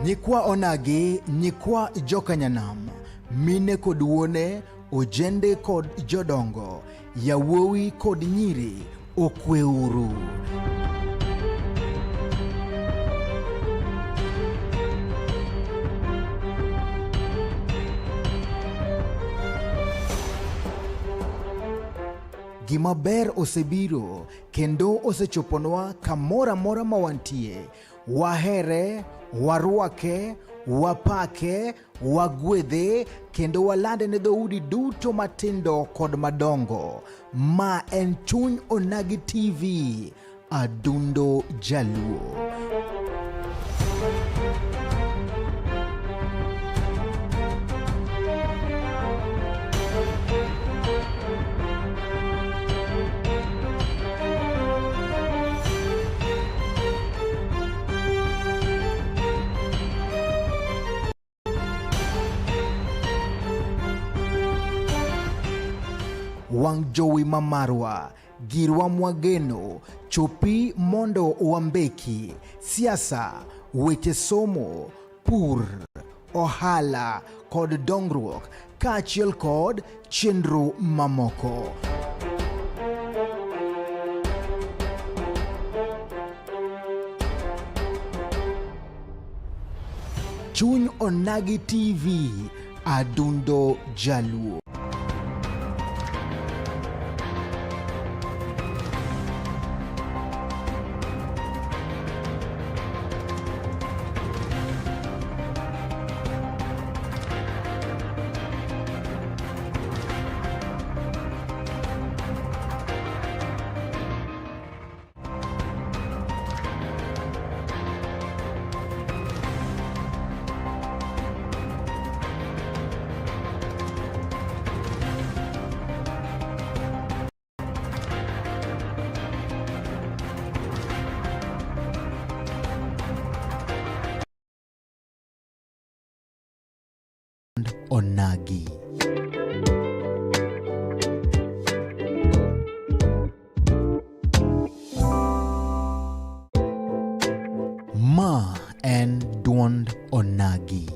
Nyikwa onagi, nyikwa jokanyanam, mine kod wuone, ojende kod jodongo, yawuowi kod nyiri, okweuru. Gima ber osebiro kendo osechoponwa kamora mora mawantie. Wahere, warwake, wapake, wagwedhe kendo walande ne dhoudi duto matindo kod madongo. Ma en Chuny Onagi TV, adundo jaluo. Wang jowi mamarwa, girwa mwageno, chopi mondo wambeki, siasa, weche somo, pur, ohala, kod dongruok, kaachiel kod chenro mamoko. Chuny Onagi TV, adundo jaluo. Onagi. Ma en duond onagi.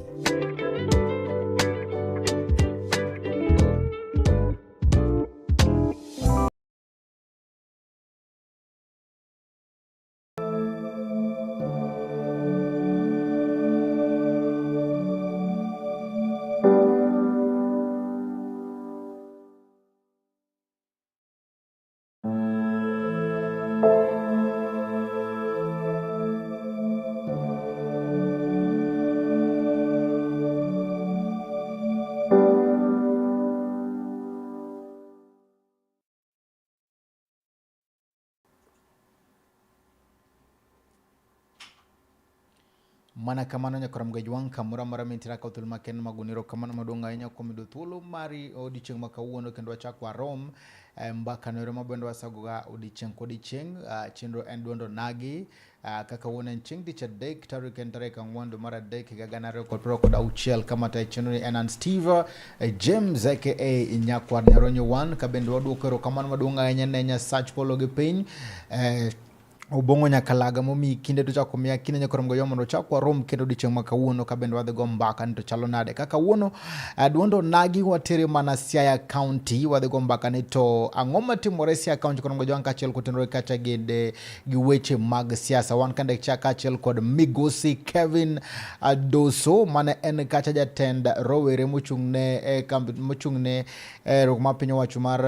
Mana kamano nyakoram gajwang kamura mara mintira ka utulma ken maguniro kamano madonga enya komido thuolo mari odichieng makawuono kendo wachak warom mbaka nore mabendo wasagoga odichieng kodichieng chenro en duond onagi kaka wuon en chieng tich adek tarik en tarik ang'wen dwe mar adek higa gana ariyo kod piero kod auchiel kama ta chenro ni en Steve James aka Nyakwar Nyaronyo 1 ka bende waduoko erokamano maduong' ahinya ne Nyasach polo gi piny obongo nyakalaga momi kinde to chako miya kinde nyakorom goyo mondo chakwa rom kendo dichieng makawuono ka bende wadhi go mbaka ni to chalo nade kaka wuono duond onagi watere mana Siaya County wadhi go mbaka ni to ang'o matimore Siaya County korom goyo kaachiel kotenore kacha gi weche mag siasa wan kande kaachiel kod migosi Kevin Doso mane en kacha jatend rowere mochung'ne rokma piny owacho mar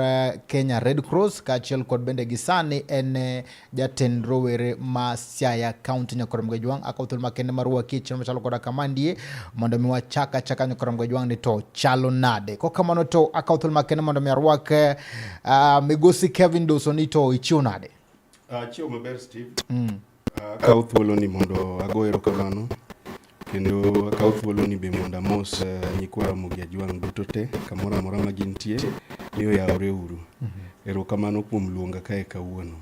Kenya Red Cross kaachiel kod bende gisani en jatend rowere ma Siaya County nyakorom gajwang akauthul makende marua kichino machalo koda kamandie mondo miwa chaka nyakorom gajwang ni to chalo nade kokamano to akauthul makende mondo miarwak migosi Kevin Doso ni to ichiwo nade chiwo maber Steve akauthuolo ni mondo ago erokamano kendo akauthuolo ni be mondo amos nyikwara mogi ajwang duto te kamoro amora ma gintie niyo yawre uru erokamano kuom luonga kae kawuono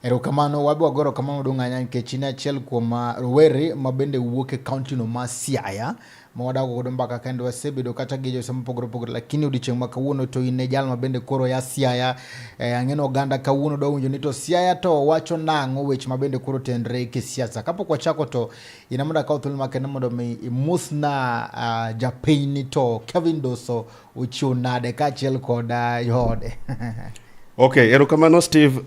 Erokamano wabe wagoro kamano donga nyan ke china chel kuoma rowere mabende wuok e county no ma Siaya ma wadago godo mbaka kendo wasebedo kata gejo sama pogore lakini odiochieng' ma kawuono to in jal mabende koro ya Siaya ang'eno oganda kawuono do winjo ni to Siaya to wacho nang'o weche mabende koro tenre ke siasa kapok wachako to ina mondo akaw thuolo makende mondo mi imusna japiny to Kevin Doso ochiwo nade kaachiel kod joode. Okay, erokamano Steve.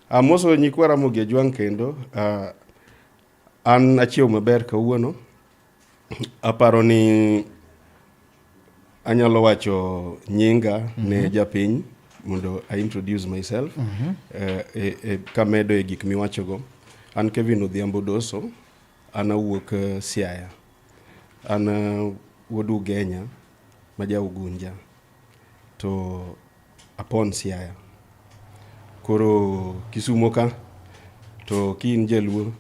Amoso nyikwara Mugi Ojwang' kendo an achiew maber kawuono. Aparo ni anyalo wacho nyinga ne japiny mondo I introduce myself. Kamedo e gik miwachogo. An Kevin Odhiambo Doso. An awuok Siaya. An wuod Ugenya maja Ugunja. To apon Siaya. Koro Kisumo ka to kin jaluo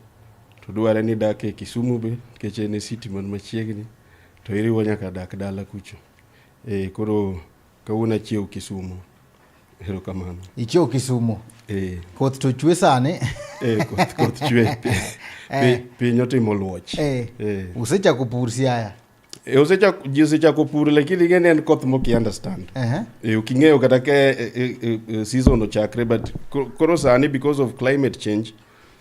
to dware ni dak e Kisumu be keche ne city man machiegni to iriwo nyaka dak dala kucho. Koro kawuono achiew Kisumu. Erokamano. Ichiew Kisumu. Koth to chwe sani. Koth chwe. Piny otimo luoch. Usechako pur Siaya. Usechako pur lakini gene en koth moki understand. Uking'eyo kata ke season ochakre, but koro sani because of climate change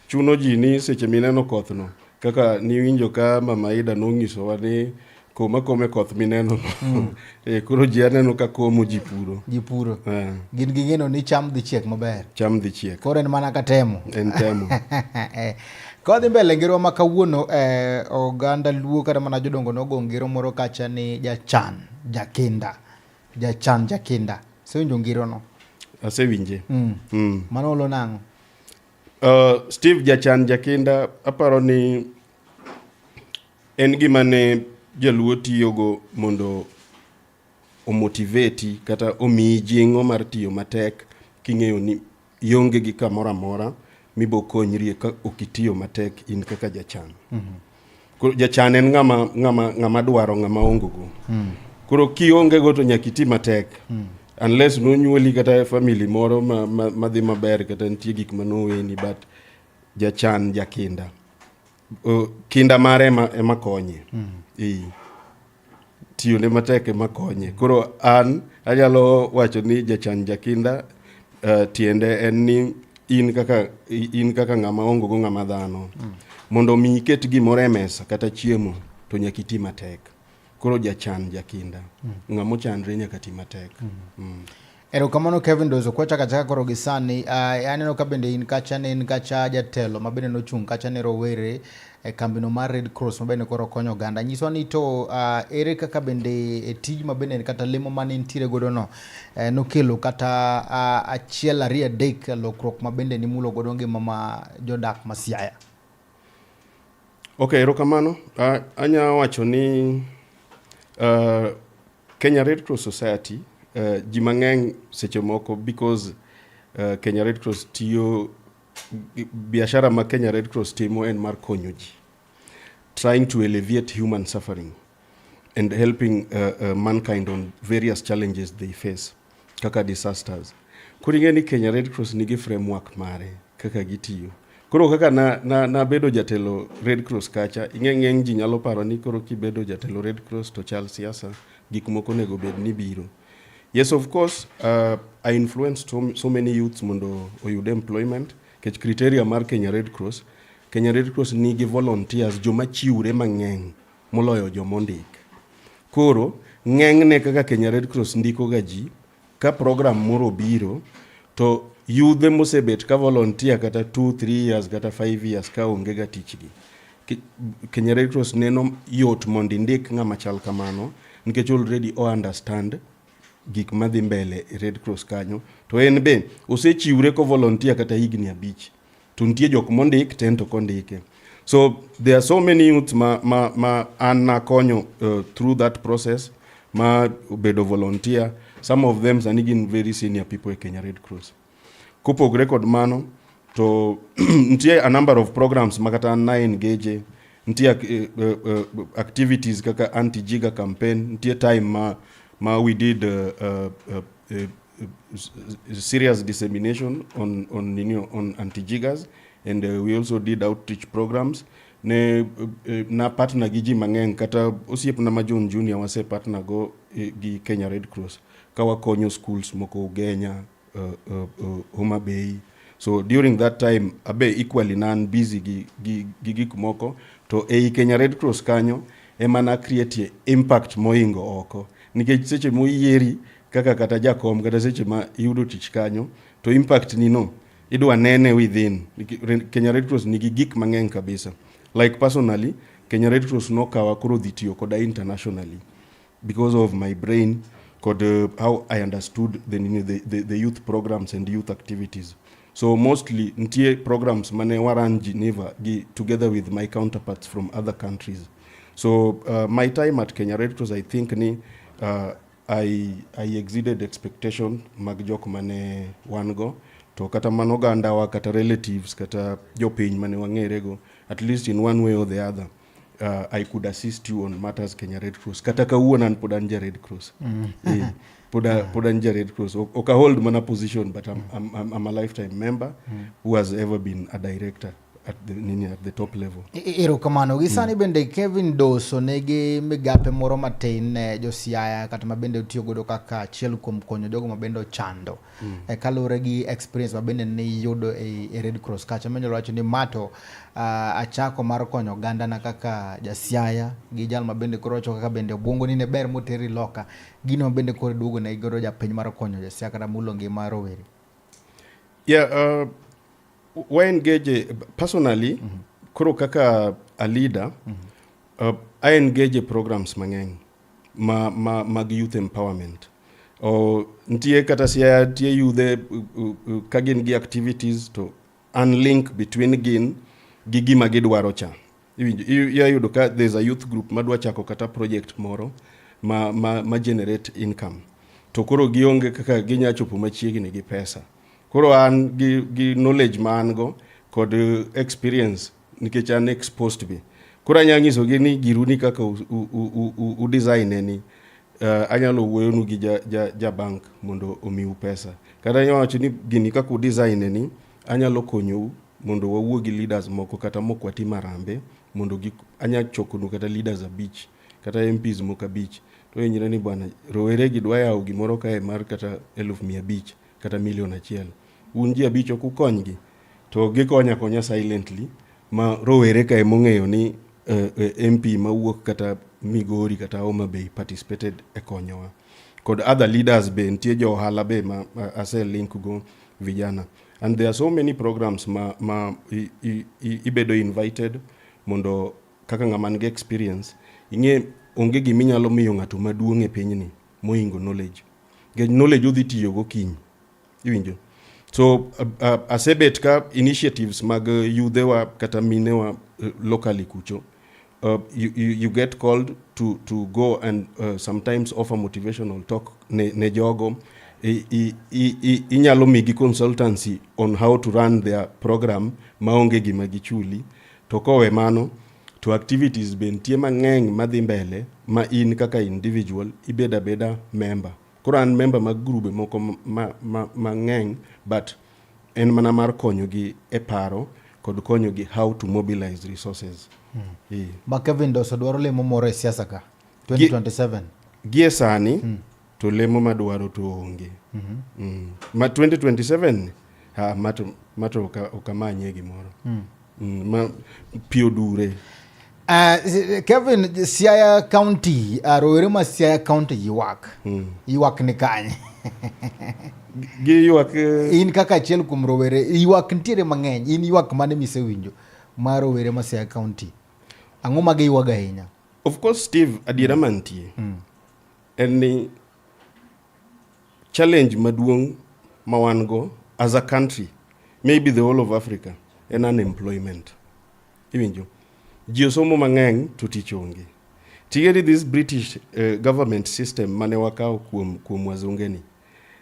chuno ji ni seche mineno koth no kaka niwinjo ka Mama Ida nong'isowa ni kome koth mineno koro ji aneno ka komo ji puro. Gin ging'eno ni cham dhi chiek maber. Cham dhi chiek. Koro en mana ka temo. En temo. Kodhi mbele ngero ma kawuono oganda luo kata mana jodongo nogo ngero moro kacha ni jachan jakinda. Sewinjo ngero no? Asewinje. Mano olo nang'o? Steve, jachan jakinda aparo ni en gima ne jaluo tiyogo mondo omotivate kata omiyi jing'o mar tiyo matek king'eyo ni ionge gi kamoro amora mibo konyrie ka okitiyo matek in kaka jachan. Koro jachan en ng'ama dwaro ng'ama ongogo. Koro kionge go to nyaka iti matek. Unless nonyuoli kata family moro madhi maber kata nitie gik manoweni, but jachan jakinda. Kinda mare ema konye. Tiyo ne matek ema konye. Koro an anyalo wacho ni jachan jakinda tiende en ni in kaka ng'ama ongogo ng'ama dhano. Mondo mi iket gimoro e mesa kata chiemo to nyaka iti matek. Koro jachan jakinda. Ng'amo chandre nyaka ti matek. Erokamano Kevin Doso kwa chaka koro gisani aneno ka bende in kacha jatelo mabende nochung' kacha ne rowere kambino mar Red Cross mabende koro konyo oganda. Nyiso ni to ere kaka bende tij mabende kata lemo mane ntiere godo no nokelo kata achiel ariyo adek lokruok mabende ni mulo godo ngima ma jodak ma Siaya. Okay, erokamano. Anya wacho ni Kenya Red Cross Society ji mang'eny seche moko because Kenya Red Cross tiyo biashara ma Kenya Red Cross timo en mar konyo ji, trying to alleviate human suffering and helping mankind on various challenges they face kaka disasters. Koro ing'e ni Kenya Red Cross nigi framework mare kaka gitiyo. Koro kaka na bedo jatelo Red Cross kacha, ing'eng ji nyalo paro ni koro kibedo jatelo Red Cross to chal siasa gik moko nego bed ni biro. Yes, of course, I influenced so many youths mondo oyude employment. Kech criteria mar Kenya Red Cross nigi volunteers joma chiwre mang'eny moloyo jomondik. Koro ng'eng'ne kaka Kenya Red Cross ndiko gaji ka program moro biro to yudhe mosebet ka volunteer kata 2-3 years kata 5 years ka onge ga tichgi. Kenya Red Cross neno yot mondo indik ng'ama chal kamano nikech already understand gik madhi mbele Red Cross kanyo, to en be osechiwre ko volunteer kata higni 5 to nitie jok mondik ten to kondike. So there are so many youths ma an konyo through that process ma bedo volunteer. Some of them sani gin very senior people e Kenya Red Cross. Kopogre kod mano to nitie a number of programs makata na engage, nitie activities kaka anti-jiga campaign, nitie time ma we did serious dissemination on anti-jiggers, and we also did outreach programs. Na partner gi ji mang'eny kata osiep na majon junior wase partner go gi Kenya Red Cross kawa konyo schools moko Ugenya, Homa Bay. So during that time abe equally nan busy gi gik moko to Kenya Red Cross kanyo emana create impact moingo oko nikech seche moyieri kaka kata jakom kata seche ma yudo tich kanyo to impact ni no idwa nene within. Kenya Red Cross nigi gik mang'eny kabisa. Like personally, Kenya Red Cross no kawa koro dhitiyo koda internationally because of my brain kod how I understood the youth programs and youth activities. So mostly ntie programs mane waran Geneva together with my counterparts from other countries. So my time at Kenya Red Cross, I think I exceeded expectation mag jok mane wango to kata manoga andawa kata relatives kata jopiny mane wang'erego, at least in one way or the other, I could assist you on matters Kenya Red Cross. Kata kauona podanja Red Cross. Podanja Red Cross. Oka hold mana position, but I'm a lifetime member who has ever been a director at the top level. Erokamano. Gisani bende Kevin Doso negi migape moro matin jo Siaya kata mabende utiyo godo kaka achiel kuom konyo jogo mabende ochando. Kalure gi experience mabende ne yudo e Red Cross kacha menyo wacho ni mato achako mar konyo oganda na kaka ja Siaya gi jal mabende koro wacho kaka bende obwongo ni ne ber moteri loka gino mabende koro duogo na igoro ja piny mar konyo ja Siaya kata mulo ngima rowere. Yeah, we engage personally, kuro kaka a leader, I engage programs mang'eny mag youth empowerment. Ntie kata Siaya tie youth kagin gi activities to unlink between gin gi gima gidwaro cha. Yudo ka there's a youth group madwa chako kata project moro ma generate income. To koro gionge kaka ginya chopo machiegni gi pesa. Koro an gi knowledge ma an go kod experience nikech an exposed be. Koro anyanyiso gi ni giruni kaka u design ni anyalo wuoyonu gi ja bank mondo omiu pesa. Kata nyawacho ni gini kaka u design ni anyalo konyou mondo wawuo gi leaders moko kata moko watim arambe mondo anya chokonu kata leaders abich kata MPs moko abich. To yenyina ni bwana rowere gi dwa yawo gimoro kae mar kata 1,500 kata 1,000,000. Un ji abich ok ukonygi to gikonya konya silently ma rowere kae mong'eyo ni MP mawuok kata Migori kata Homa Bay participated e konyowa. Kod other leaders be ntie jo ohala be ma ase link go vijana. And there are so many programs ma ibedo invited mondo kaka ng'ama nge experience ing'e onge giminyalo miyo ng'ato maduong' e pinyni moingo knowledge. Get knowledge udhi tiyo go kiny. Iwinjo. So asebet ka initiatives mag youthewa kata minewa locally kucho. You get called to go and sometimes offer motivational talk ne jogo. Inyalo migi consultancy on how to run their program maonge gima gichuli. To kowe mano to activities bentie mang'eny madhi mbele ma in kaka individual ibeda member. Koro an member mag grube moko mang'eny but en mana mar konyo gi e paro kod konyo gi how to mobilize resources. Ma Kevin Doso dwaro lemo moro e siasa ka 2027 gie sani to lemo madwaro to onge. Ma 2027 mato okamanye gimoro. Ma pio dure. Kevin, Siaya County, rowere ma Siaya County yiwak ni kanye. Giywak in kaka achiel kuom rowere yiwak ntiere mang'eny, in yiwak mane misewinjo ma rowere ma Siaya County? Ang'o ma giywak ahinya? Of course, Steve, adiera mantie. En ni challenge maduong' ma wan go as a country, maybe the whole of Africa, en unemployment. Iwinjo. Ji osomo mang'eny to tich onge. Tigeri this British government system mane wakao kuom wazungeni.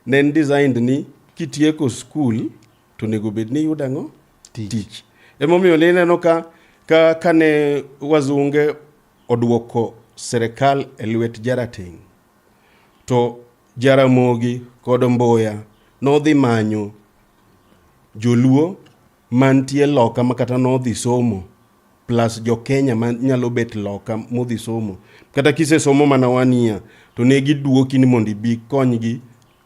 Nen designed ni kitieko school to nego bed ni yudango tich. Emomiyo neno ka kane wazunge odwoko serikal e lwet jarateng. To Jaramogi kod Mboya nodhi manyo joluo mantie loka makata nodhi somo plus jo Kenya man nyalo bet loka modhi somo. Kata kise somo mana 1 year to ne giduoki ni mondo ibi konygi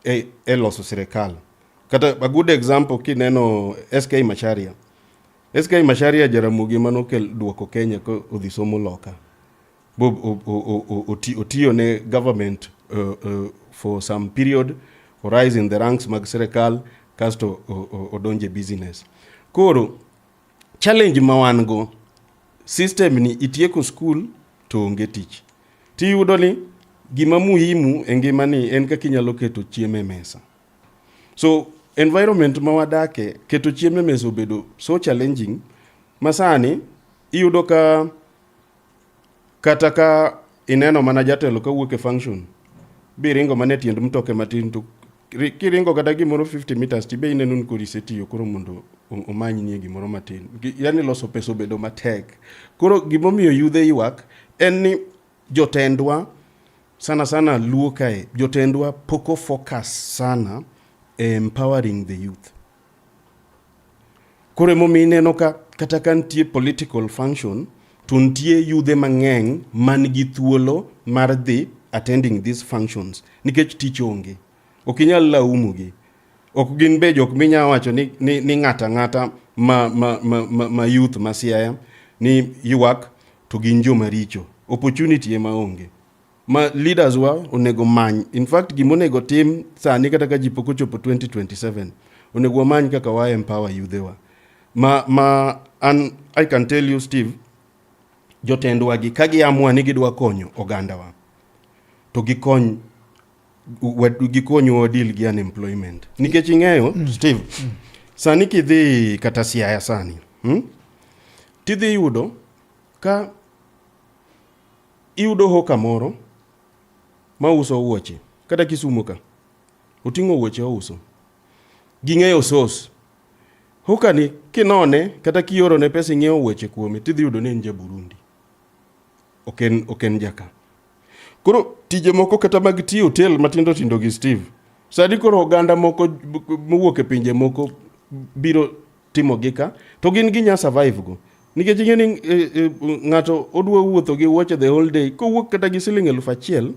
e loso sirikal. Kata a good example kineno SK Macharia. SK Macharia Jaramogi manokel duoko Kenya ko odhi somo loka. Otiyo ne government for some period, rise in the ranks mag sirikal, kasto odonje business. Koro challenge mawango system ni itieko school to onge tich. Tiyudo ni gima muhimu e ngimani en kaka inyalo keto chiemo e mesa. So environment mawadake keto chiemo e mesa obedo so challenging masani iyudo ka kata ka ineno mana jatelo ka wuok e function biringo mane tiend mtoke matin to kiringo kata gimoro 50 meters tibe ineno ni kori setiyo koro mondo omanyi ni gimoro matin. Yani loso pesa obedo matek. Koro gimomiyo yudhe ywak en ni jotendwa sana luo kae jotendwa poko focus sana empowering the youth. Koro momi ineno ka kata kantie political function tuntie yudhe mang'eny man gi thuolo mar dhi attending these functions nikech tich onge. Okinyal laumugi. Ok gin be jok minya wacho ni ng'ata ma youth ma Siaya ni ywak to gin joma richo. Opportunity ema onge. Ma leaders wa onego many. In fact gimonego tim sani kata ka jipo kochopo 2027 onego many kaka wa empower youthwa. I can tell you Steve, jotendwa gi kagi amua ni gidwa konyo ogandawa to gikony wadil gi unemployment. Nikech ing'eyo Steve, sani kidhi kata Siaya sani, tidhi yudo ka iyudo hoka moro ma uso wuoche kata Kisumu ka oting'o wuoche ouso. Ging'eyo source. Hoka ni kinone kata kioro ne pesa ing'eyo wuoche kuome tidhi yudo ni en ja Burundi. Oken jaka. Koro tije moko kata mag tiyo hotel matindo tindo gi Steve. Sadi koro oganda moko mowuok e pinje moko biro timo gika to gin ginya survive go. Nikech ing'eni ng'ato odwa wuotho gi wuoche the whole day ko wuok kata gi siling 1,000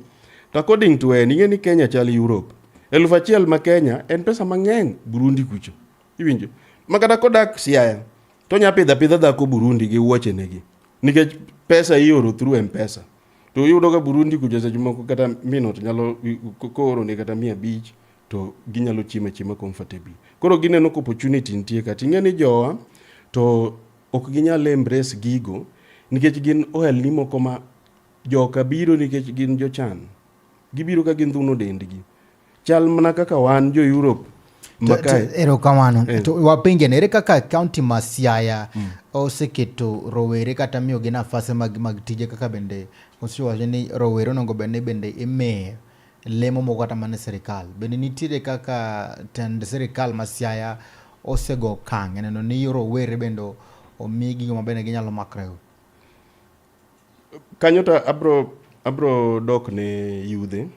to according to ing'eni Kenya chal Europe. 1,000 ma Kenya en pesa mang'eny Burundi kucho. Iwinjo? Makata kodak Siaya to nya pidha dhako Burundi gi wuoche negi. Nikech pesa ioro through M-Pesa. To yudo ka Burundi kujo seche moko kata minute nyalo kooro ne kata 500 to ginyalo chiema comfortably. Koro gineno ko opportunity nitie kata ing'eni jowa to ok ginyal embrace gigo nikech gin ohelni moko ma joka biro nikech gin jochan. Gibiro ka gin dhuno dendgi. Chal mana kaka wan jo Europe makae. Erokamano. To wapenje ere kaka county ma Siaya oseketo rowere kata miyo gi nafase mag tije kaka bende constitution ni rowere ongo bende ime lemo moko kata mane sirikal. Bende nitiere kaka tend sirikal ma Siaya osego kang' neno ni rowere bendo omigi gima bende ginyalo makrego. Kanyo to abro dok ne yudhe.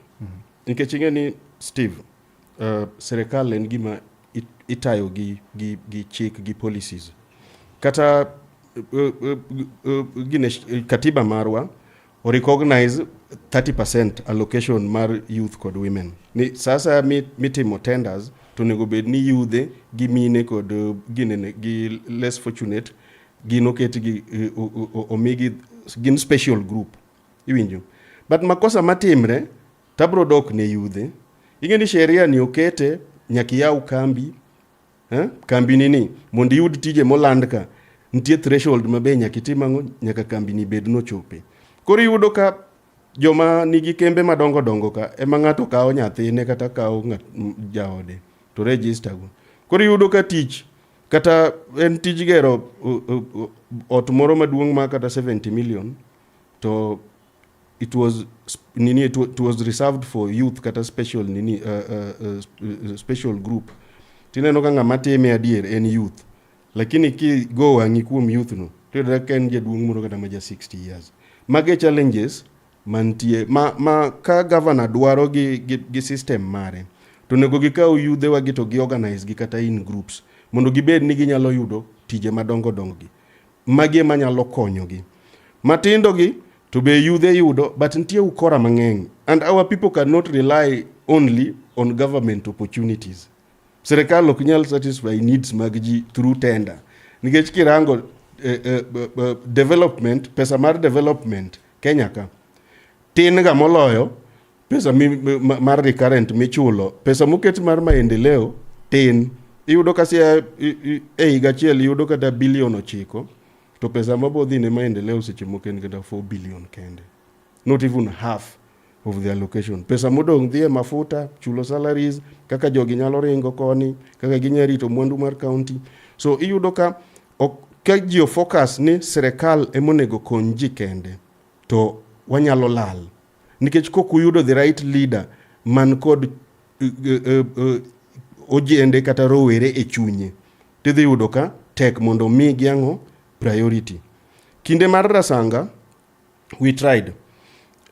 Nikech ing'eni Steve, sirikal en gima itayo gi chik gi policies. Kata katiba marwa o recognize 30% allocation mar youth kod women. Ni sasa mitimo tenders to nego bed ni yudhe gi mine kod gi less fortunate gin oket gi omigi gin special group. Iwinjo? But makosa matimre tabro dok ne yudhe. Ing'eni sheria ni okete nyaki yaw kambi, kambi nini mondo yud tije moland ka nitie threshold mabe nyaki timango nyaka kambi ni bed no chope. Koro yudo ka joma nigi kembe madongo ka ema ng'ato kawo nyathine kata kawo jaode to register go. Koro yudo ka tich kata en tij gero ot moro maduong' ma kata 70 million to it was reserved for youth kata special special group. Tineno ka ng'ama time adier en youth. Lakini ki go wang'i kuom youth no to ken jaduong' moro kata ma ja 60 years. Mage challenges mantie ma ka governor dwaro gi system mare to nego gikaw yudhe wa to gi organize gi kata in groups mondo gibed ni ginyalo yudo tije madongo gi magi manyalo konyo gi matindo gi to be yudhe yudo but ntie ukora mang'eny and our people cannot rely only on government opportunities. Serikal ok nyal satisfy needs mag ji through tender nikech kirango development pesa mar development Kenya ka tin ga moloyo pesa mar recurrent michulo pesa moket mar maendeleo tin iyudo kasi higa achiel iyudo kata bilion 9 to pesa mabodhi ne maendeleo seche moko en kata 4 billion kende, not even half of the allocation. Pesa modong dhie mafuta, chulo salaries, kaka jogi nyalo ringo koni, kaka ginya rito mwandu mar county. So iyudo ka ji focus ni serikal emonego konji kende to wanyalo lal nikech kokuyudo the right leader man kod ojende kata rowere e chunye tidhi yudo ka tek mondo mi giango priority. Kinde mar Rasanga we tried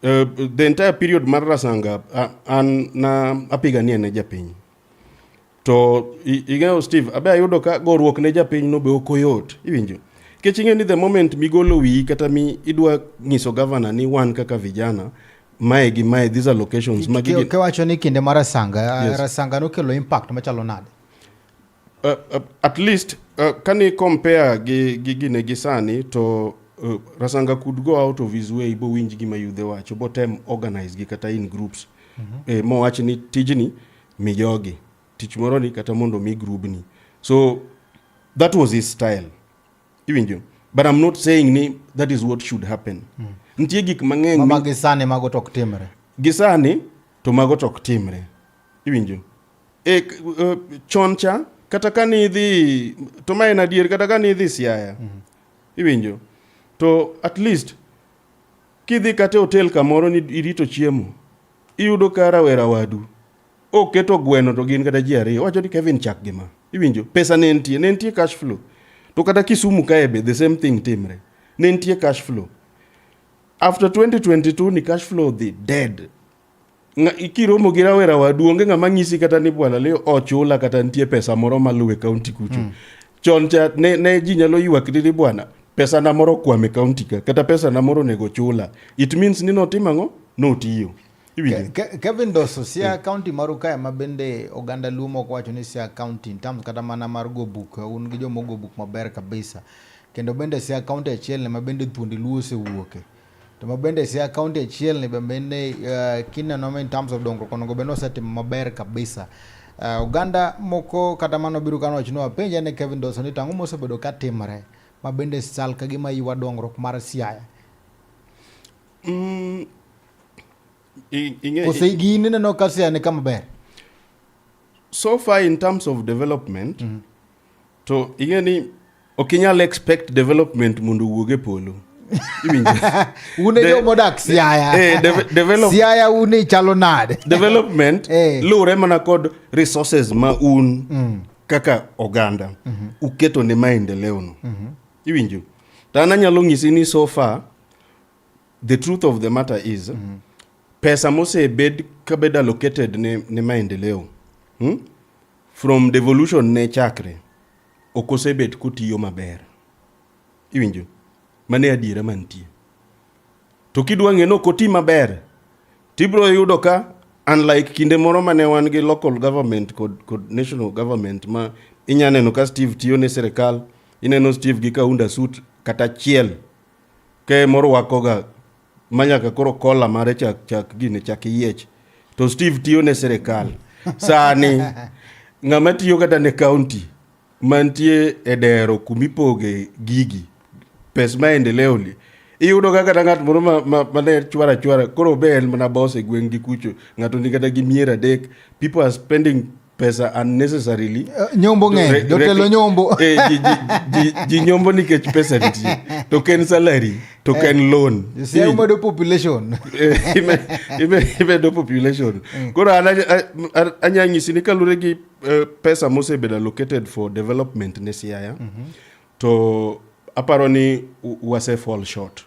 the entire period mar Rasanga an na apigania ne japiny to igao Steve abe ayudo ka goruok ne japiny no be okoyot iwinjo kech ingeni the moment migolo wi kata mi idwa nyiso governor ni wan kaka vijana mae gi mae these are locations magigi ke wacho ni kinde mar Rasanga yes. Rasanga no kelo impact machalo nade at least kani compare gi sani to Rasanga could go out of his way bo winj gi mayudhe wacho bo tem organize gi kata in groups mo wach ni tijni mi jogi tich moro ni kata mondo mi group ni so that was his style iwinjo but I'm not saying ni that is what should happen ntie gik mang'eny magisane mago tok timre gisani to mago tok timre iwinjo choncha kata kani dhi to mai na dier kata kani dhi Siaya iwinjo to at least kidhi kate hotel kamoro ni irito chiemo iyudo kara wera wadu keto gweno to gin kata ji ariyo wacho ni Kevin chak gima iwinjo pesa ne ntie cash flow to kata Kisumu kaebe the same thing timre ne ntie cash flow after 2022 ni cash flow the dead ikiromo gi rawera wadu onge ng'ama ng'isi kata ni bwana leo ochula kata ntie pesa moro maluwe county kucho choncha ne ji nyalo ywak ni bwana pesa na moro kwame county ka kata pesa na moro nego chula it means ni notimango notiyo Kevin Doso Siaya county maruka mabende oganda lumo ko wacho ni Siaya county in terms kata mana mar go book un gi jomo go book maber kabisa kendo bende Siaya county achiel ne mabende thuondi luo se wuoke to mabende Siaya county achiel ne bende kineno in terms of dongro kono go beno setimo maber kabisa oganda moko kata mano biro kano wacho no penja ne Kevin Doso ni tango mosebedo ka timre mabende sal ka gima yiwa dongruok mar Siaya Kose gini no ka Siaya ne kama ber so far in terms of development to ingeni okinyal expect development mundu wuoge polo une yo modak Siaya Siaya une chalo nade development lure mana kod resources ma un kaka oganda uketo ne maendeleo no iwinjo tana nyalo ngisi ni so far the truth of the matter is pesa mose bed kabeda allocated ne maendeleo from devolution ne chakre okose bet kutiyo maber iwinjo mane adiera mantie to kidwa ng'eno koti maber tibro yudo ka unlike kinde moro mane wan gi local government kod national government ma inyaneno ka Steve tiyo ne serikal ineno Steve gi kaunda suit kata chiel ke moro wakoga manyaka koro kola mare chak gine chak yiech to Steve tiyo ne serikal sani ng'ama tiyo kata ne county mantie edero kumipoge gigi pes maendeleo li iyudo kaka ng'at moro mane chwara koro ben mana boss e gweng' gi kucho ng'ato ni kata gi miera dek people are spending pesa unnecessarily nyombo ng'eny jotelo nyombo ji nyombo nikech pesa nitie to ken salary to ken loan Siaya medo population imedo population koro anyanyisi ni kalure gi pesa mosebedo allocated for development ne Siaya to aparo ni wase fall short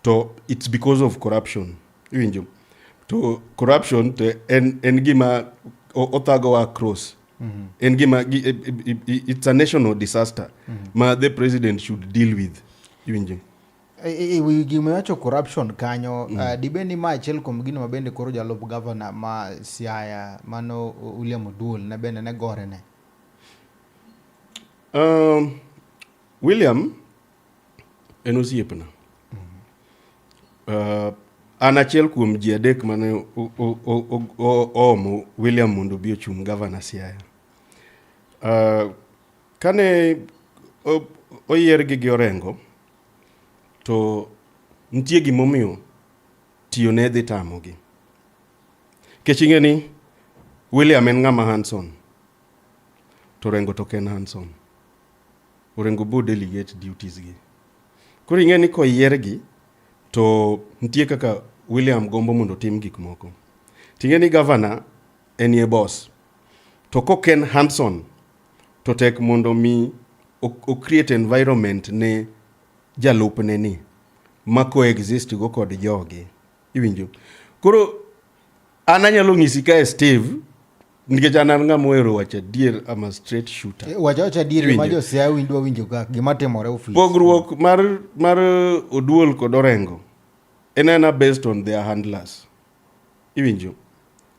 to it's because of corruption. Iwinjo. To corruption to en gima othago across. En gima it's a national disaster. Ma the president should deal with. Iwinjo. Gimewacho corruption kanyo, dibendi ma achiel kuom gino mabende koro jalup governor ma Siaya mano William Oduol na bende ne gore ne. William en osiepna. An achiel kuom ji adek mane oomo William mondo bi ochung' governor Siaya. Kane oyier gi Orengo, to nitie gimomiyo tiyo ne dhi tamogi. Kech ing'e ni William en ng'ama handsome, to Orengo to ken handsome. Orengo bo delegate duties gi. Koro ing'e ni koyiergi, to nitie kaka William gombo mondo tim gik moko. Ting'e ni governor en ye boss. To koken handsome, to tek mondo mi o create environment ne jalupne ni ma coexist go kod jogi. Iwinjo. Koro an anyalo ng'isi ka Steve nikech an ng'ama ohero wacho adier, am a straight shooter. Wacho adier ma jo Siaya windwa winjo ka gima timore office. Pogruok mar Oduol kod Orengo enena based on their handlers. Iwinjo.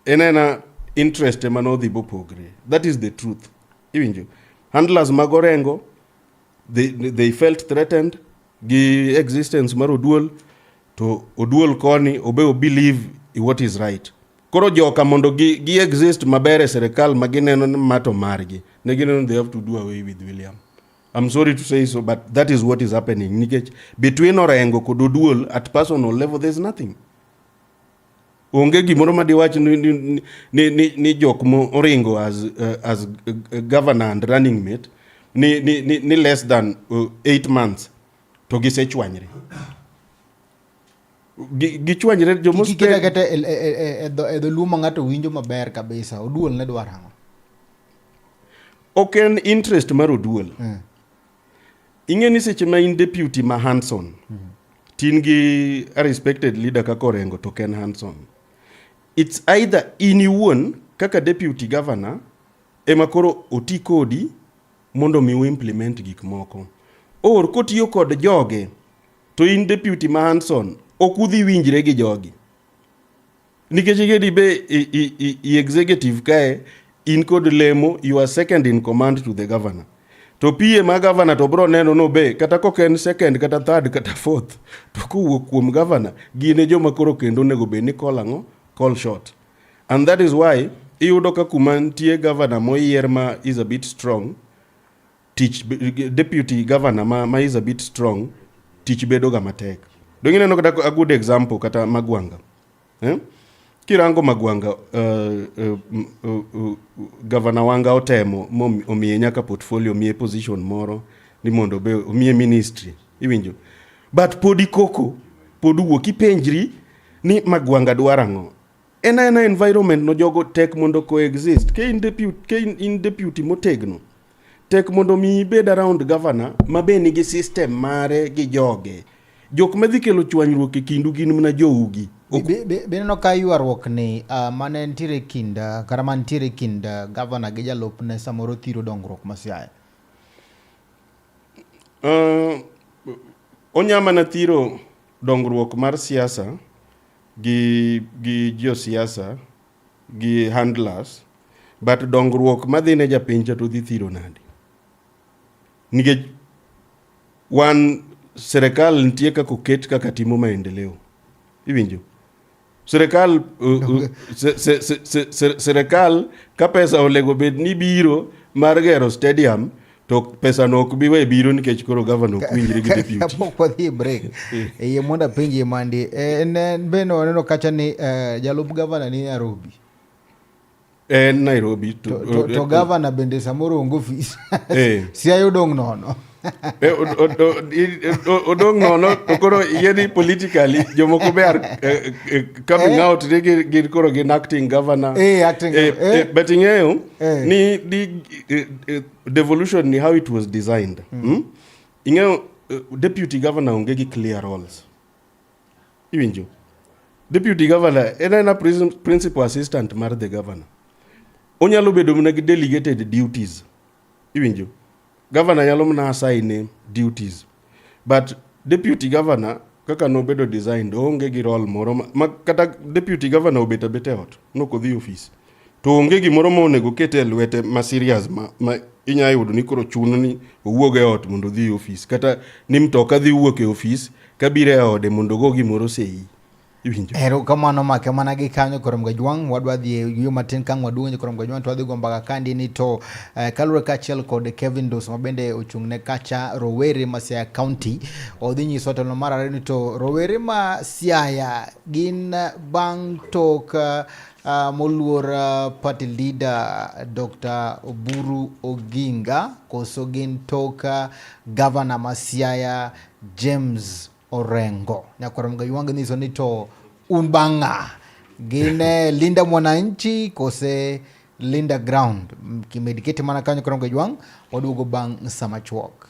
Enena interest manodhi bopogre. That is the truth. Iwinjo. Handlers mag Orengo, they felt threatened gi existence mar Oduol, to Oduol koni believe in what is right. Koro joka mondo gi exist mabere serikal magineno mato margi. Negineno they have to do away with William. I'm sorry to say so, but that is what is happening. Nikech between Orengo kod Oduol at personal level there's nothing. Onge gimoro madiwach ni jok mo Orengo as governor and running mate ni less than 8 months. To gisechwanyre. Gichwanyre jomo spend. Kikita edo luma ng'ato winjo maber kabisa. Oduol ne dwaro ang'o? Ok en interest mar Oduol. Ing'e ni seche ma in deputy ma Hanson. Tin gi a respected leader kaka Orengo to ken Hanson. It's either in iwuon kaka deputy governor ema koro oti kodi mondo mi implement gik moko. Or kotiyo kod joge, to in deputy ma Hanson, okudhi winjre gi jogi. Nikech igedi be i executive kae, in kod lemo, you are second in command to the governor. To PM ma governor to bro neno no be, kata koken second, kata third, kata fourth, to kuwuok kuom governor, gine joma koro kendo nego be ni call shot. And that is why, iyudo ka kuma nitie governor moyier ma is a bit strong, deputy governor ma is a bit strong, teach bedo ga matek. Dongine no kata a good example kata Magwanga. Kirango Magwanga, governor wanga otemo omiye nyaka portfolio, omiye position moro ni mondo be omiye ministry. Iwinjo. But podi koko, podu woki penjri ni Magwanga dwarango. Ena environment no jogo tek mondo coexist. Ke in deputy motegno. Tek mondo mi bed around governor mabe nigi system mare gi joge. Jok medhi kelo chwanyruok e kindu gin mna jougi. Beneno ka yuarruok ni mane ntiere kinda kata man ntiere kinda governor gi jalupne samoro thiro dongruok ma Siaya. Onyama na thiro dongruok mar siasa gi jo siasa gi handlers, but dongruok madhine japincha to dhi thiro nadi. Nikech wan serikal nitie kaka oket kaka timo maendeleo. Iwinjo. Serikal ka pesa olego bed ni biro mar gero stadium, to pesa no ok biwe biro nikech koro governor ok winjre gi deputy. Kapok wadhi break. Ye monda penje mandi. Beno neno kacha ni jalup governor ni Nairobi. Nairobi. To governor bende samoro ongo office. Siaya odong' nono. Odong' nono to koro yedi politically jomoko be are coming out gin koro gin acting governor. But ing'eyo ni devolution ni how it was designed. Ing'eyo deputy governor onge gi clear roles. Iwinjo. Deputy governor en principal assistant mar the governor. Onyalo bedo mana gi delegated duties. Iwinjo. Governor nyalo mana assign duties. But deputy governor kaka nobedo designed onge gi role moro ma kata deputy governor obeta bete ot noko dhi office. To onge gimoro ma onego kete lwete ma serious ma inya yudo ni koro chuno ni owuog e ot mondo dhi office kata ni mtoka dhi wuok e office kabire e ode mondo go gimoro sei. Ero kamano make mana gi kanyo korom gajwang wadwa dhi yo matin kang waduonyo korom gajwang to wadhi go mbaka kandi ni to kalure kachiel kod Kevin Dos mabende ochung'ne kacha rowere ma Siaya County odhi nyiso telo mar ariyo ni to rowere ma Siaya gin bang' tok moluor party leader Dr. Oburu Oginga koso gin tok governor ma Siaya James Orengo. Nyakorom gajwang niso ni to unbanga gine linda mwananchi kose linda ground kimediketi mana kanyo korom gajwang wadugo bang samachuok.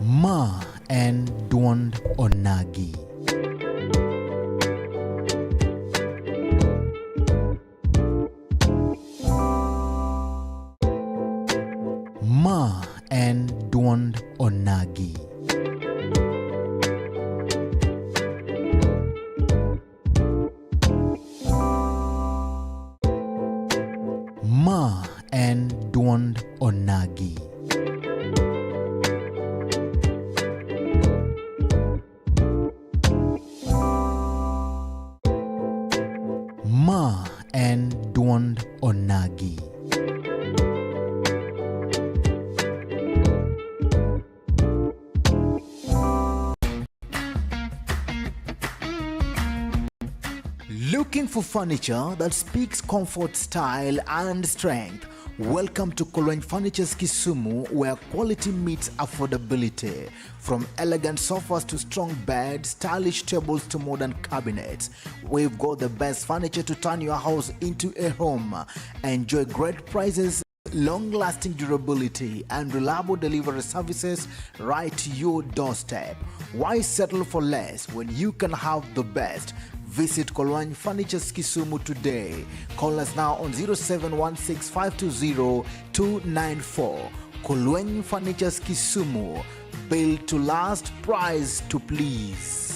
Ma en duond onagi. Ma en duond onagi. Ma en duond onagi. Ma en duond onagi. Looking for furniture that speaks comfort, style, and strength? Welcome to Kolweny Furniture's Kisumu, where quality meets affordability. From elegant sofas to strong beds, stylish tables to modern cabinets, we've got the best furniture to turn your house into a home. Enjoy great prices, long-lasting durability, and reliable delivery services right to your doorstep. Why settle for less when you can have the best? Visit Kolweny Furniture's Kisumu today. Call us now on 0716-520-294. Kolweny Furniture's Kisumu. Built to last, price to please.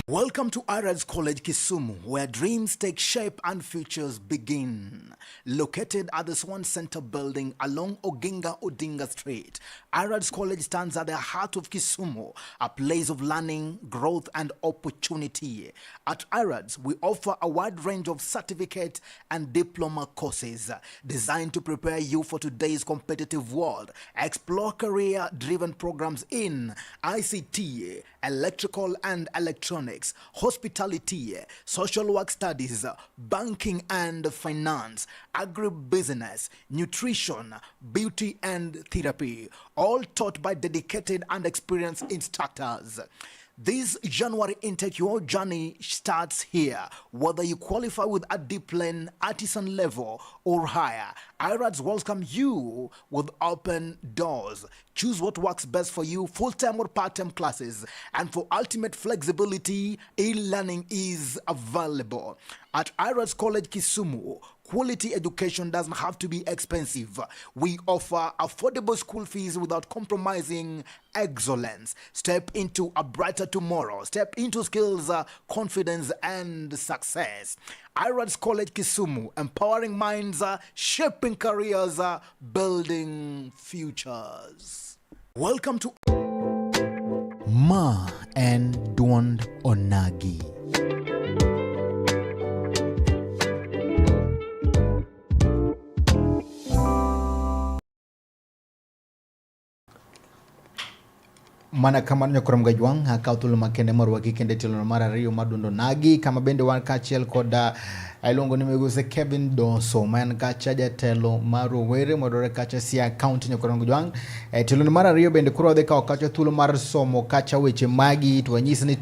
Welcome to IRADS College Kisumu, where dreams take shape and futures begin. Located at the Swan Center building along Oginga Odinga Street, IRADS College stands at the heart of Kisumu, a place of learning, growth, and opportunity. At IRADS, we offer a wide range of certificate and diploma courses designed to prepare you for today's competitive world. Explore career-driven programs in ICT, electrical and electronics, hospitality, social work studies, banking and finance, agribusiness, nutrition, beauty and therapy, all taught by dedicated and experienced instructors. This January intake, your journey starts here. Whether you qualify with a diploma, artisan level, or higher, IRADS welcome you with open doors. Choose what works best for you, full-time or part-time classes. And for ultimate flexibility, e-learning is available. At IRADS College Kisumu, quality education doesn't have to be expensive. We offer affordable school fees without compromising excellence. Step into a brighter tomorrow. Step into skills, confidence, and success. IRADS College Kisumu, empowering minds, shaping careers, building futures. Welcome to Ma and Duond Onagi. Mana kama nyokorom gajwang hakautul makende marwaki kende tilo mara rio madundo nagi kama bende wan kachiel koda ailongo nimeguse Kevin Doso man kacha jatelo maro were modore kacha Siaya County nyokorom gajwang tilo mara rio bende kuro de ka kacha tulo mar somo kacha weche magi to nyisa ni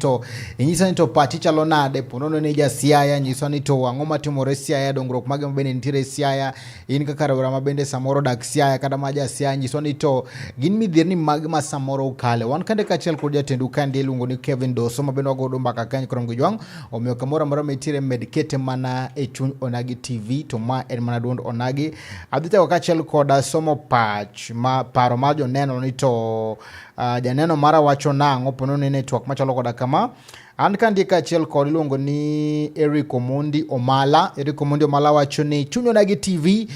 to pati chalo nade ponono ne ja Siaya nyisa ni to angoma timore Siaya dongruok mage mabende nitire Siaya in kaka rawra mabende samoro dak Siaya kada maja Siaya nyisa ni to gin midhirni mag ma samoro kale wan kande kachiel kod jatendu kandi iluongo ni Kevin Doso ma bende wagodo mbaka kanyo krom gijwang'. Omiyo kamoro amora mitire med kete mana e chuny Onagi TV, to ma en mana duond Onagi. Adhi tego kachiel kod somo pach ma paro mar joneno ni to janeno mara wacho nang'o pono ni network machalo koda kama. An kandi kachiel kod iluongo ni Eric Omondi Omala. Eric Omondi Omala wacho ni chuny Onagi TV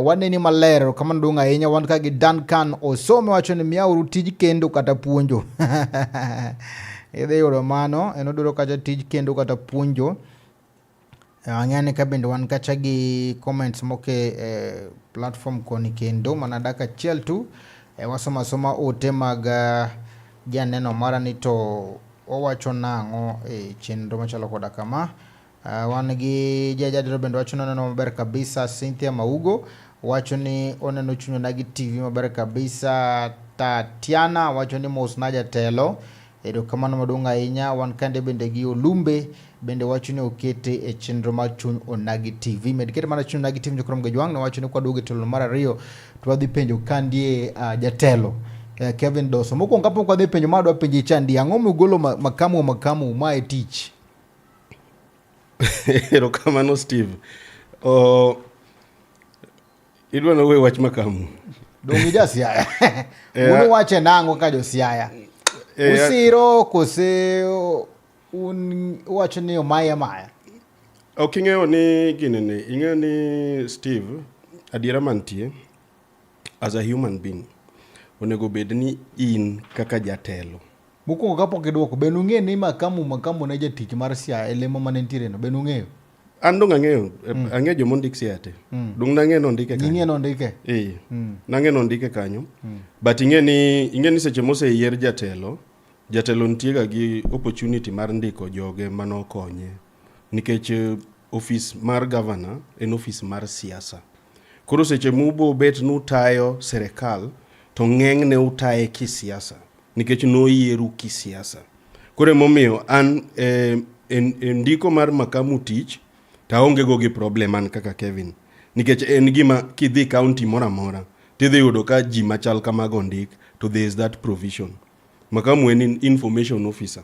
waneni maler kamano duong' ahinya. Wan ka gi Duncan Osome wacho ni miyauru tij kendo kata puonjo. Idhi yudo mano, en odwaro kacha tij kendo kata puonjo. Ang'ani ka bende wan kacha gi comments moke platform koni kendo mana dak achiel tu wasoma ote mag janeno mara ni to owacho nang'o e chenro machalo koda kama. Wan gi jajadiro bende wacho noneno maber kabisa. Cynthia Maugo wacho ni oneno chuny Onagi TV maber kabisa. Tatiana wacho ni mos na jatelo, erokamano maduong' ahinya. Wan kande bende gi Olumbe bende wacho ni okete e chenro mar chuny Onagi TV. Med kete mana chuny Onagi TV jokrom gijwang' ne wacho ni kwaduogo e telo mar ariyo to wadhi penjo kandie jatelo Kevin Doso. Mokwongo kapok wadhi penjo ma dwa penjo chandi, ang'o mugolo makamu ma e tich? Erokamano Steve. Idwa no we wach makamu. Dongi jasiaya. Uno wache nang'o ka josiaya? Usiro kose wacho ni maya. Ok ing'eyo ni ginene, ing'eyo ni Steve, adiera mantie as a human being onego bed ni in kaka jatelo. Mokwongo kapok idwoko, bende ung'e ni makamu ne jatich mar Siaya e lemo mane nitiere no, bende ung'eyo? An dong' ang'eyo, ang'eyo jomondik Siaya te. Dong' nang'e nondike kanyo. Ing'e nondike? Nang'e nondike kanyo. But ing'e ni seche moseyier jatelo nitiega gi opportunity mar ndiko joge manokonye. Nikech office mar governor en office mar siasa. Koro seche mubo bet nutayo serikal, to ng'eng'ne utaye kisiasa. Nikech noyieru kisiasa. Koro emomiyo an ndiko mar makamu tich, taonge go gi problem an kaka Kevin. Nikech en gima kidhi county mora mora, tidhi yudo ka ji machal kamago ndik, to there is that provision. Makamu en information officer.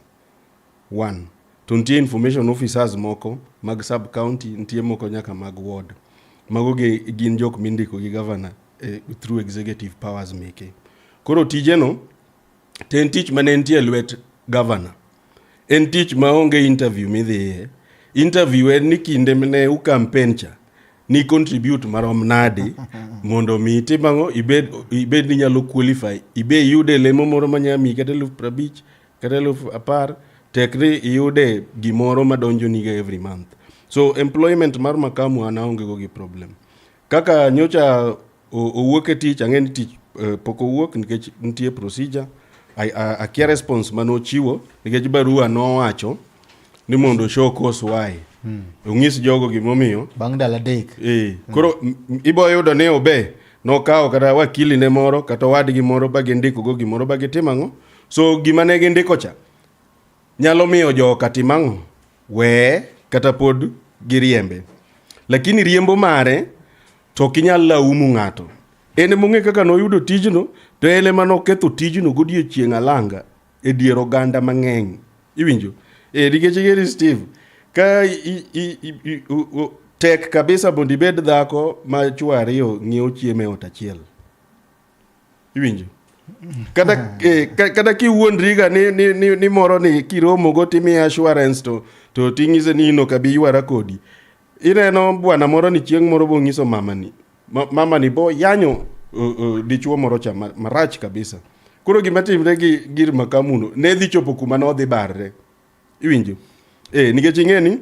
One. To ntie information officers moko mag sub county, ntie moko nyaka mag ward. Mago gin jok mindiko gi governor through executive powers meke. Koro tijeno, ten tich mane ntie lwet governor. En tich maonge interview midhiye. Interview en ni kinde mne u campaign cha ni contribute marom nade mondo mi itimango ibed ni nyalo qualify, ibe yude lemo moro manyami kata 50,000 kata 10,000 tekri yude gimoro madonjo niga every month. So employment mar makamu anaonge go gi problem. Kaka nyocha owuok e tich, ang'e ni tich pok owuok nikech nitie procedure. Akia response manochiwo nikech barua nowacho ni mondo show cause why. Ung'is jogo gimomiyo bang' dala dek. Koro ibo yudo ni obe nokawo kata wakili ne moro kata wadgi moro bagindiko go gimoro bagitimango. So gima ne gindiko cha nyalo miyo joka timango we kata pod giriembe. Lakini riembo mare to kinyal laumu ng'ato. Ene mong'e kaka noyudo tijno, to ele manoketho tijno godiechieng' alanga e dier oganda mang'eny. Iwinjo? Nikech geri Steve, ka tek kabisa bondi bed dhako ma chwo ariyo ng'iewo chiemo e ot achiel. Iwinjo? Kata kiwuondriga ni moro ni kiromo go timi assurance to ting'ise ni ino kabi ywara kodi. Ineno bwana moro ni chieng' moro bo ng'iso mama ni bo yanyo dichuo moro cha marach kabisa. Koro gima timre gi gir makamuno ne dhi chopo kuma no dhi barre. Iwinjo? Nikech ing'eni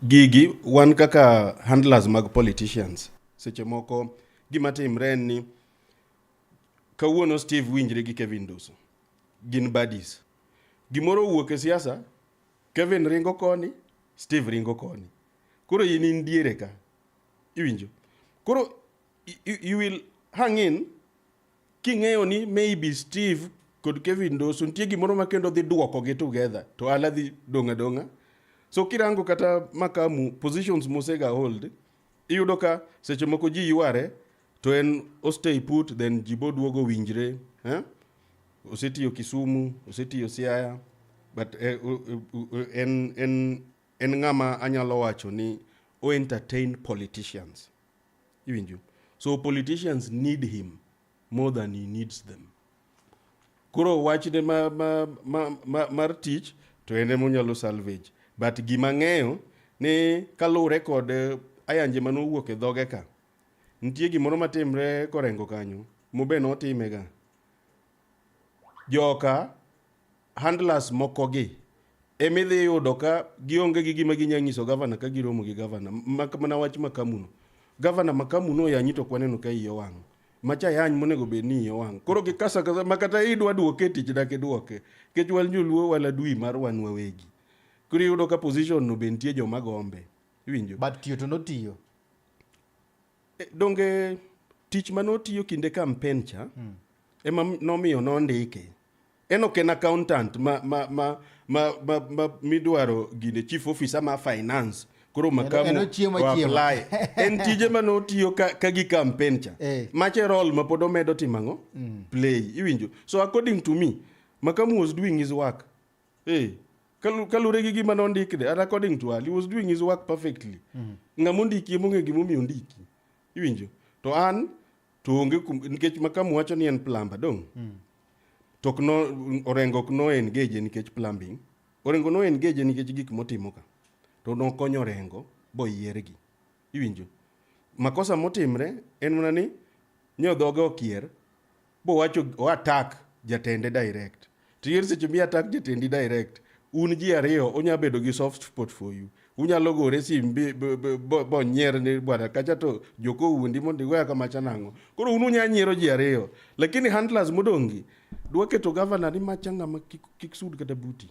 gigi wan kaka handlers mag politicians. Seche moko gima timre ni kawuono Steve winjre gi Kevin Doso. Gin buddies. Gimoro wuok e siasa, Kevin ringo koni, Steve ringo koni. Koro in indiere ka. Iwinjo? Koro you will hang in king'eyo ni maybe Steve kod Kevin Doso ntie gimoro makendo dhi duoko gi together to ala dhi donga. So kirango kata makamu positions mosega hold, iyudo ka seche moko ji yware to en ostay put, then jibo duogo winjre. osetiyo Kisumu, osetiyo Siaya, but en ng'ama anyalo wacho ni o entertain politicians. Iwinjo? So politicians need him more than he needs them. Koro wachne mar tich to ene monyalo salvage. But gima ng'eyo ni kalure kod ayanje manowuok e dhoge ka, nitie gimoro matimre korengo kanyo, mobe notimega. Joka handlers mokogi emidhi yudo ka gionge gi gima ginyanyiso gavana ka giromo gi gavana. Mana wach Makamuno. Gavana Makamuno yanyi to kwaneno ka iyo wang'. Macha yany monego bed ni iyo wang'. Koro gikasa makata idwa duoke tich dak duoke. Kech wal joluo wala dwi mar wan wawegi. Koro yudo ka position no bentie joma gombe. Iwinjo? But tiyo to notiyo. Donge tich manotiyo kinde campaign cha ema nomiyo nondike. Eno ken accountant midwaro gine chief officer ma finance. Koro Makamu apply. En tije manotiyo ka gi campaign cha. Mache role ma pod omedo timango play. Iwinjo? So according to me, Makamu was doing his work. Kalure gi gima nondikre, and according to Ali, he was doing his work perfectly. Ngamundiki monge gimomi ondiki. Iwinjo? To an to onge nikech Makamu wacho ni en plumber dong. Tok no Orengo no engage nikech plumbing. Orengo no engage nikech gik motimo ka. To no konyo Orengo bo yiergi. Iwinjo? Makosa motimre en mana ni nyodhoge okier bo wacho o attack jatende direct. Tiyer seche mi attack jatendi direct. Un ji ariyo onya bedo gi soft spot for you. Unyalo gore sim bo nyer ni bwana kacha to joko wundi mondi goya kama chanango. Koro ununya nyiero ji ariyo. Lakini handlers modongi duoke to governor ni machanga kik sud kata buti.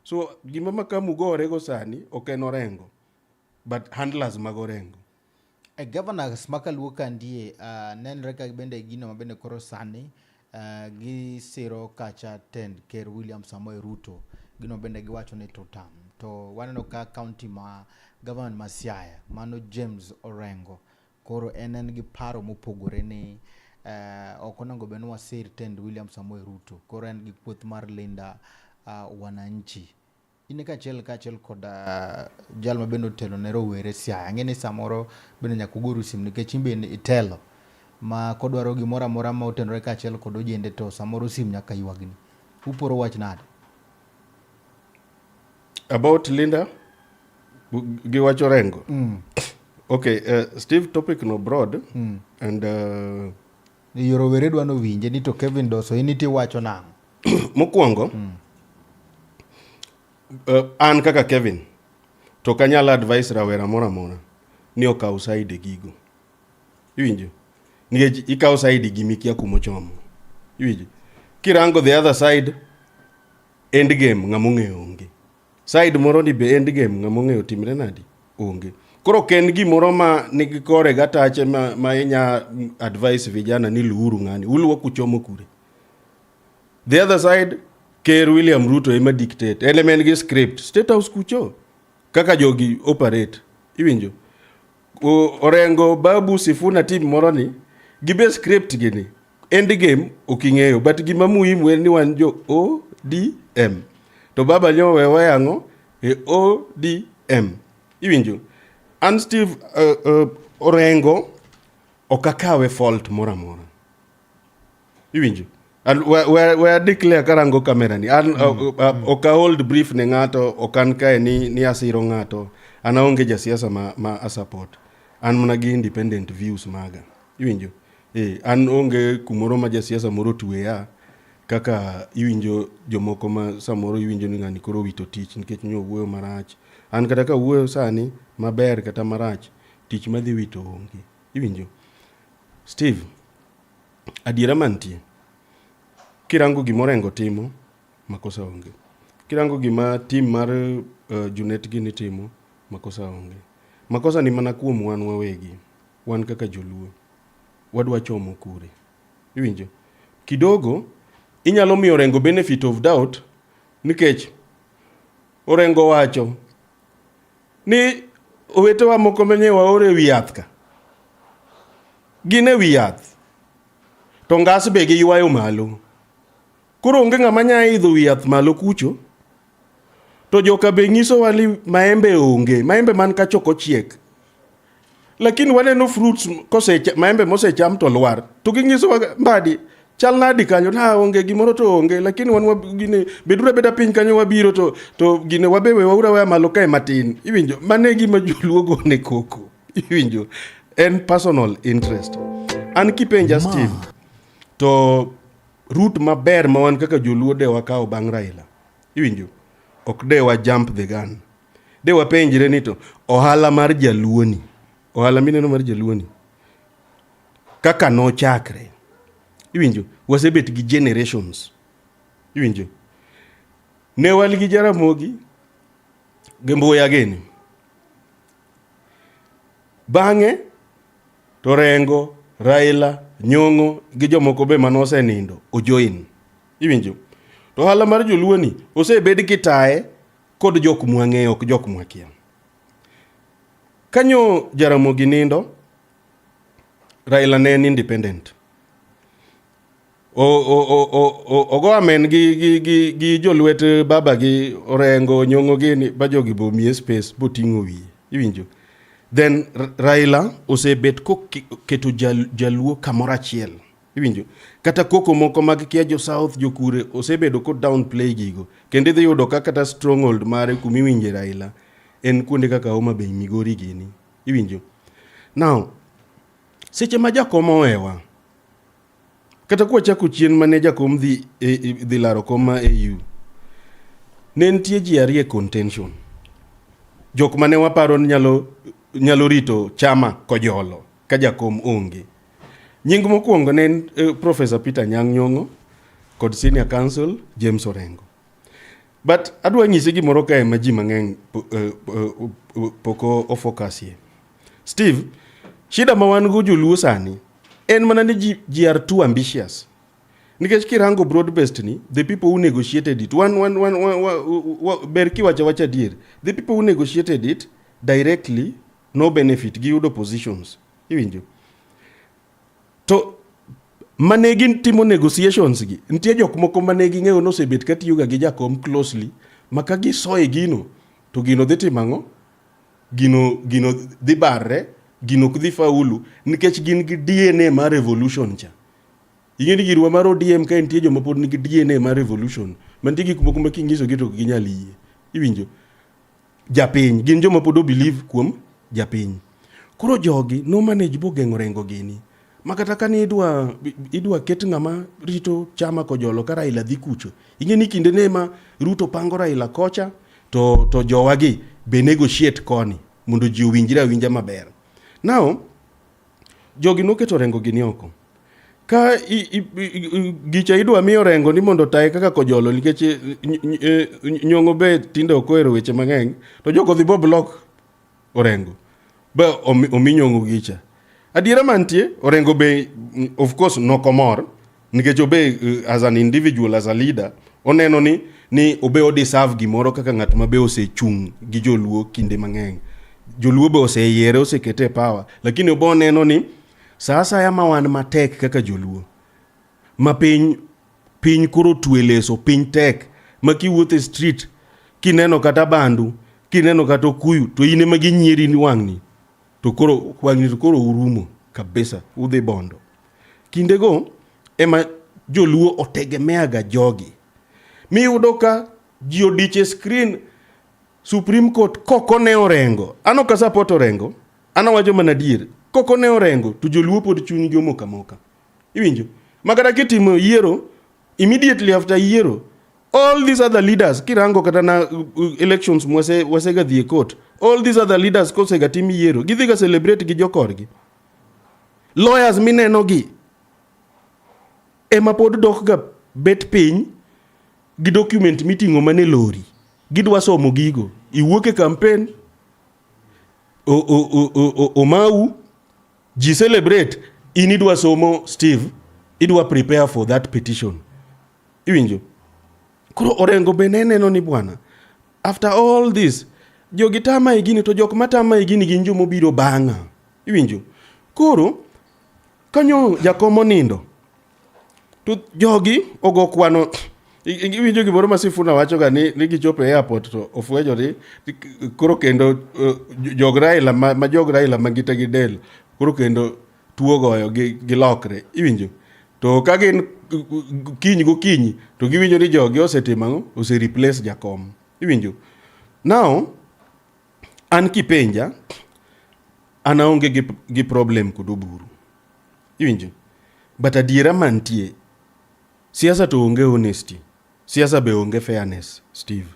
So gima Makamu gore go sani oken Orengo, but handlers mag Orengo. Governor Smaka Luoka ndiye nenre ka bende gino mabende koro sani gi siro kacha tend Ker William Samoei Ruto. Gino bende giwacho ni totam. To waneno ka county ma government ma Siaya, mano James Orengo. Koro en gi paro mopogore ni okonango beno wasir tend William Samoei Ruto. Koro en gi puoth mar linda wananchi. Ine kachel kod jal ma bendo telo ne rowere Siaya. Ng'eni samoro bende nyakuguru sim nikech imbe itelo. Ma kodwaro gimoro amora ma otenore kachel kod ojende to samoro sim nyaka ywagni. Uporo wach nade? About Linda giwacho Orengo. Okay, Steve topic no broad and yorowere dwano winje ni to Kevin Doso initi wacho nang. Mokwongo an kaka Kevin to kanyala advice rawera mora ni okaw side gigo. Iwinjo? Nikech ikaw side gimikia kumochomo. Iwinjo? Kirango the other side, end game ng'among'eyo onge. Side moro ni be end game ng'among'eyo timre nadi onge. Koro ken gimoro ma nigi kore gatache ma inya advice vijana ni luuru ng'ani. Uluwa kuchomo kure. The other side, Ker William Ruto ema dictate. Element gi script. State House kucho. Kaka jogi operate. Iwinjo? Orengo Babu Sifuna team moro ni gibe script gini. End game oking'eyo. But gima muhimu en ni wan jo ODM. To baba nyo wewe yango ODM. Iwinjo? And Steve Orengo okakawe fault mora. Iwinjo? And where declare karango kamera ni. And oka hold brief ne ngato, okan kae ni asiro ngato. Anaonge jasiasa ma support. An managi independent views maga. Iwinjo? An onge kumoro ma jasiasa moro tuweya. Kaka iwinjo jomoko ma samoro iwinjo ni ng'ani koro wito tich nikech nyo wuoyo marach. An kata ka wuoyo sani maber kata marach, tich madhi wito onge. Iwinjo? Steve, adiera mantie. Kirango gima Orengo timo, makosa onge. Kirango gima team mar Junet gini timo, makosa onge. Makosa ni mana kuom wan wawegi. Wan kaka joluo. Wadwa chomo kure. Iwinjo? Kidogo inyalo miyo Orengo benefit of doubt nikech Orengo wacho ni owetewa moko menye waore wi yath ka. Gine wi yath. To ngas be gi ywayo malo. Koro onge ng'ama nya idho wi yath malo kucho. To joka be nyiso wali maembe onge. Maembe man ka choko chiek. Lakini waneno fruits maembe mosecham to lwar. To ginyiso mbadi chal nadi kanyo na onge gimoro to onge. Lakini wan gine bedure beda piny kanyo wabiro to gine wabewe waura wa malo kae matin. Iwinjo mane gima joluo gone koko. Iwinjo en personal interest. An kipenja Steve to route maber ma wan kaka joluo de wakao bang' Raila. Iwinjo ok de wa jump the gun. De wa penjire ni to ohala mar jaluoni. Ohala mineno mar jaluoni. Kaka no chakre. Iwinjo wasebet gi generations. Iwinjo ne wal gi Jaramogi Gemboya geni. Bang'e to Rengo, Raila, Nyong'o gi jomoko be manose nindo ojoin. Iwinjo to hala mar joluoni osebed kitae kod jok mwang'eyo ok jok mwakia. Kanyo Jaramogi nindo, Raila ne en independent. Ogo amen gi jolwet baba gi Orengo Nyong'o gini ba jogi bo mie space bo ting'o wiye. Iwinjo then Raila osebet ko keto jaluo kamora achiel. Iwinjo kata koko moko mag kia jo South jokure osebedo ko downplay gigo. Kendo idhi yudo kata stronghold mare kumiwinje Raila en kuonde kaka Homa Bay, Migori gini. Iwinjo now seche ma jakom owewa kata kwa chako chien mane jakom dhi laro koma AU ne nitie ji arie contention. Jok mane waparo nyalo rito chama kojolo ka jakom onge. Nying mokwongo ne Professor Peter Anyang' Nyong'o kod Senior Counsel James Orengo. But adwa nyise gimoro kae ma ji mang'eny poko ofokasie. Steve, shida ma wan go joluo sani en mana ni ji are too ambitious. Nikech kirango broad based ni the people who negotiated it berki wacha dier, the people who negotiated it directly no benefit gi yudo positions. Iwinjo to manegin timo negotiations gi nitie jok moko manegi ng'eyo no sebet ka tiyo ga gi jakom closely maka gi soe gino to gino dhi timango gino dhi barre gino kudhi faulu nikech gin gi DNA mar revolution cha. Ingeni girwa mar ODM ka nitie joma pod nigi DNA mar revolution mantie gik moko makingiso gi to ginyal yie. Iwinjo japiny gin joma pod believe kuom japiny. Koro jogi no manage bo geng'o rengo gini. Makata kani idwa ket ng'ama rito chama kojolo ka Raila dhi kucho. Ingeni kinde nema Ruto pango Raila kocha to jowagi be negotiate koni mondo ji winja maber. Now jogi noketo rengo gini oko. Ka gicha idwa miyo rengo ni mondo tae kaka kojolo nikech Nyong'o be tinde okoero weche mang'eny to jogo dhi bo block Orengo. Ba omi Nyong'o gicha. Adiera mantie Orengo be of course nokomor nikech obe as an individual as a leader oneno ni obe odeserve gimoro kaka ng'at mabe osechung gi joluo kinde mang'eny. Joluo be oseyiere osekete power lakini obe oneno ni sasa ya mawan matek kaka joluo ma piny koro tweleso piny tek ma kiwuothe street kineno kata bandu kineno kata okuyu to ine ma ginyieri ni wang'ni to koro wang'ni to koro urumo kabisa udhi bondo. Kindego ema joluo otegemea ga jogi. Miyudo ka ji odiche screen Supreme Court koko ne Orengo. Ano ka support Orengo. Ano wajo manadier. Koko ne Orengo to joluo pod chuny gi moka. Iwinjo. Magara kitimo yiero immediately after yiero all these other leaders kirango kata na elections wasega dhie court. All these other leaders kosega timi yiero gidhi ga celebrate gi jokorgi. Lawyers mineno gi ema pod dok ga bet piny gi document meeting mane lori. Gidwa somo gigo. Iwuoke campaign omau ji celebrate inidwa somo Steve idwa prepare for that petition. Iwinjo. Kuro Orengo be neno ni bwana after all this jogi tama igini to jok matama igini gin jomo biro bang'a. Iwinjo. Kuro kanyo jakomo nindo to jogi ogo kwano Iwinjo gimoro ma Sifuna wachoga ni gichopo e airport to ofwenyo ni koro kendo jog Raila ma jog Raila ma gita gi del koro kendo tuo goyo gi lokre. Iwinjo? To ka gin kiny go kiny to giwinjo ni jogi osetimo ang'o? Ose replace jakom. Iwinjo? Now, an kipenja, an aonge gi problem kod Oburu. Iwinjo? But adiera mantie, siasa to onge honesty. Siasa be onge fairness, Steve.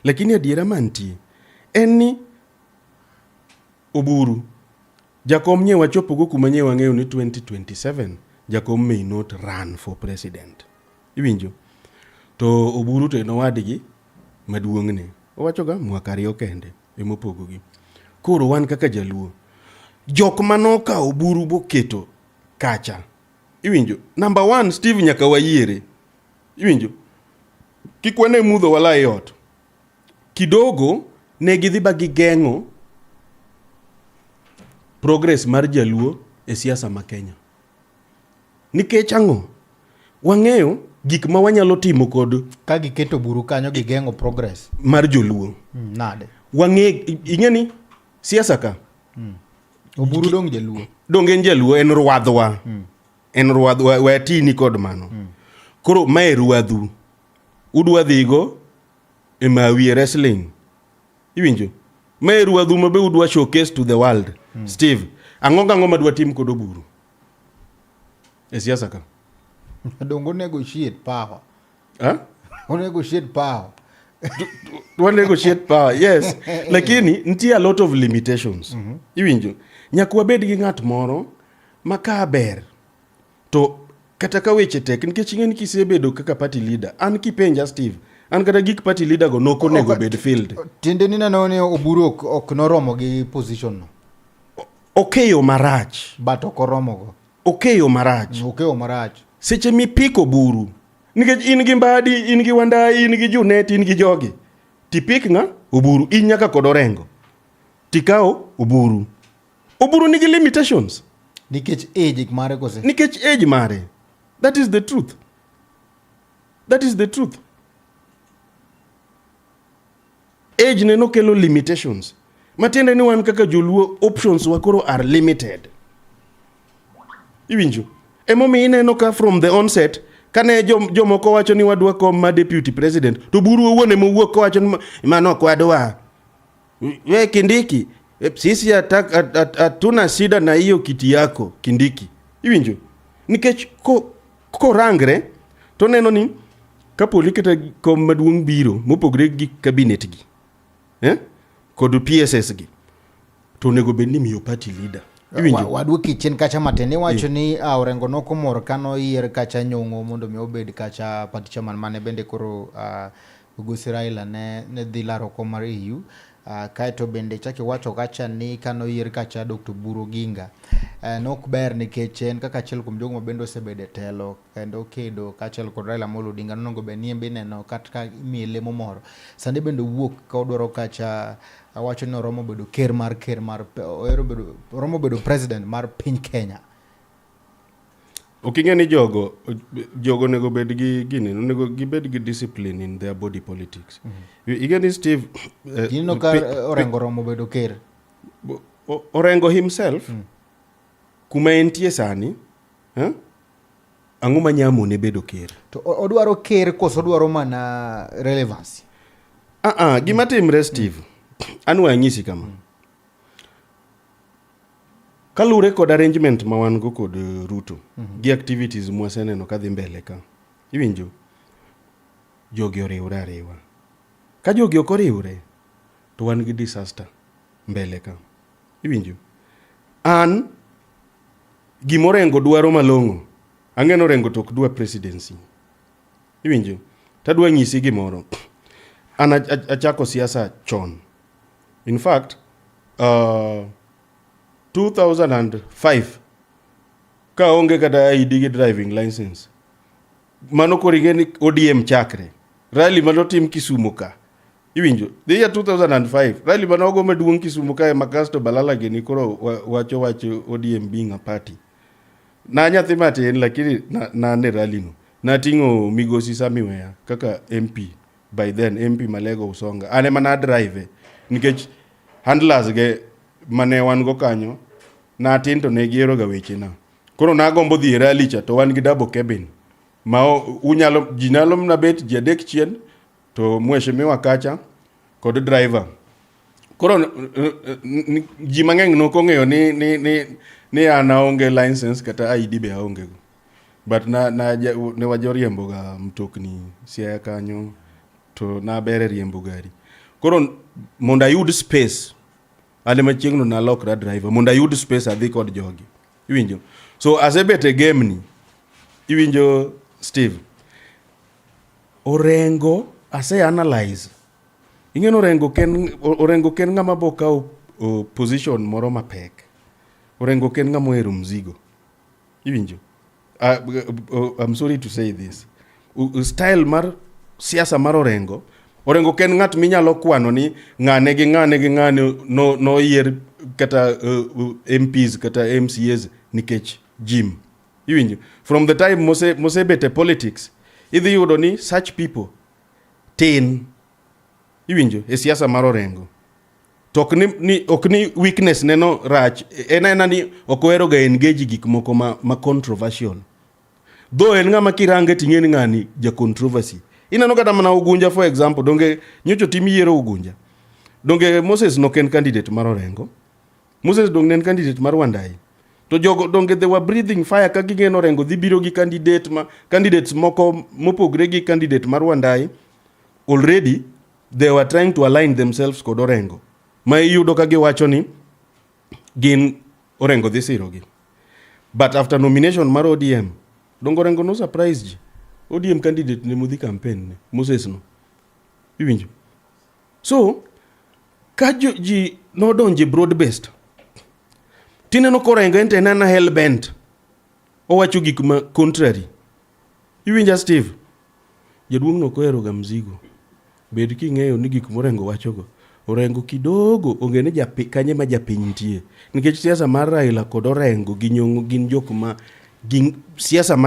Lakini adiera mantie, en ni Oburu, jakom nye wachopo go kuma nye wang'eyo ni 2027, jakom may not run for president. Iwinjo? To Oburu to eno wadgi maduong'ne. Owachoga mwaka ariyo kende emopogogi. Koro wan kaka jaluo. Jok manoka Oburu boketo kacha. Iwinjo? Number 1, Steve nyaka wayiere. Iwinjo? Kikwane mudho wala yot. Kidogo ne gidhi ba gigeng'o progress mar jaluo e siasa ma Kenya. Nikech ang'o? Wang'eyo gik ma wanyalo timo kod ka giketo Oburu kanyo gigeng'o progress mar joluo. Nade? Ing'eni siasa ka. Oburu dong jaluo. Dong en jaluo, en ruadhwa. En ruadhwa, watini kod mano. Koro mae ruadhu. Udwa dhigo e mawie wrestling. Iwinjo? Mae ruadhu mabe udwa showcase to the world. Steve, ang'o madwa tim kod Oburu? E siasa ka. Dongo negotiate power. Ha? Negotiate power. To negotiate power, yes. Lakini nitie a lot of limitations. Iwinjo? Nyaka wabed gi ng'at moro maka ber. To kata ka weche tek nikech ing'eni kisebedo kaka party leader. An kipenja Steve, an kata gik party leader go noko nego bed field. Tiende ni neno ni Oburu ok noromo gi position no. Okeyo marach. But okoromo go. Okeyo marach. Okeyo marach. Seche mipiko Oburu. Nikech in gi Mbadi, in gi Wandai, in gi Junet, in gi jogi. Tipik nga Oburu. In nyaka kod Orengo. Tikao Oburu. Oburu nigi limitations. Nikech age mare kose. Nikech age mare. That is the truth. That is the truth. Age neno kelo limitations. Matiende ni wan kaka joluo options wakoro are limited. Iwinjo? Emomi ineno ka from the onset, kane jomoko wacho ni wadwa kom ma deputy president, to Oburu owuon emowuok kowacho ni mano ok wadwa. We Kindiki, sisi hatuna shida na hiyo kiti yako Kindiki. Iwinjo? Nikech korangre, to neno ni kapoli kata kom maduong' biro mopogre gi cabinet gi. Kod PSS gi. To nego bed ni miyo party leader. Waduoki chien kacha matene wacho ni Orengo nokomor kano yier kacha Nyong'o mondo mi obed kacha party chairman mane bende koro Ugusi Raila ne dhi laro kom mar EU. Kaeto bende chaki wacho kacha ni kano yier kacha Dr. Oburu Oginga. Nok ber nikech en kaka achiel kuom jogo mabende osebede telo kendo kedo kachiel kod Raila Amolo Odinga nongo be ni embe neno kata imiele momoro. Sande bende wuok ka odwaro kacha wacho ni oromo bedo ker mar oromo bedo president mar piny Kenya. Oking'e ni jogo nego bed gi gini, nego gibed gi discipline in their body politics. Igeni Steve, no ka Orengo romo bedo ker. Orengo himself, kuma entie sani, ang'o manyamo ne bedo ker? To odwaro ker koso odwaro mana relevance? Gima timre Steve, anwa anyisi kama. Kalure kod arrangement ma wan go kod Ruto, gi activities mwaseneno kadhi mbele ka. Iwinjo? Jogi oriwre ariwa. Ka jogi ok oriwre, to wan gi disaster mbele ka. Iwinjo? An gimorengo dwaro malong'o. Ang'eno Orengo tok dwa presidency. Iwinjo? Tadwa nyisi gimoro. An achako siasa chon. In fact, 2005 ka onge kata ID gi driving license. Mano korige ni ODM chakre. Rally manotim Kisumu ka. Iwinjo? The year 2005, rally manogo maduong' Kisumu ka makasto balala gini koro wacho ODM being a party. Na nyathi matin lakini na ne rally no. nating'o migosi Samiwea kaka MP by then MP Malego Usonga ane mana drive nikech handlers ge mane wan go kanyo na tin to ne giero ga weche na koro na gombo dhi rally cha to wan gi double cabin ma unyalo jinalo na bet jadek chien to mweshimiwa kacha kod driver koro ji mang'eny nokong'eyo ni an aonge license kata ID be aonge go but ne wajoriembo ga mtokni Siaya kanyo to na bere riembo gari koro mondo ayud space ale machiegno na lokra driver mondo ayud space adhi kod jogi iwinjo so asebete game ni iwinjo Steve orengo ase analyze ing'eno orengo ken ng'ama boka position moro mapek orengo ken ng'ama ohero mzigo iwinjo I'm sorry to say this style mar siasa mar orengo ken ng'at minyalo kwano ni ng'ane gi ng'ane no yier kata MPs kata MCAs nikech Jim iwinjo from the time mose bete politics idhi yudo ni such people tin iwinjo e siasa mar orengo to okni weakness neno rach ena ni okoero ga engage gik moko ma controversial though en ng'ama kirange ting'eni ng'ani ja controversy inano kata mana Ugunja for example donge nyocho timi yiero Ugunja donge Moses no ken candidate mar orengo Moses donge nen candidate mar Wandai to jogo donge they were breathing fire ka ging'eno orengo dhi biro gi candidates moko mopogre gi candidate mar Wandai already they were trying to align themselves kod orengo ma iyudo ka giwacho ni gin orengo dhi sirogi but after nomination mar ODM dongo orengo no surprise ji ODM candidate ne mudhi campaign ne Moses no iwinjo so ka ji no donje broad based tineno ko orengo ente nana hell bent owacho gik ma contrary iwinja Steve jaduong' no kohero ga mzigo bed king'eyo ni gik morengo wachogo orengo kidogo onge ne kanye ma japiny nitie nikech siasa mar Raila kod orengo gi nyongo gin jok ma gin siasa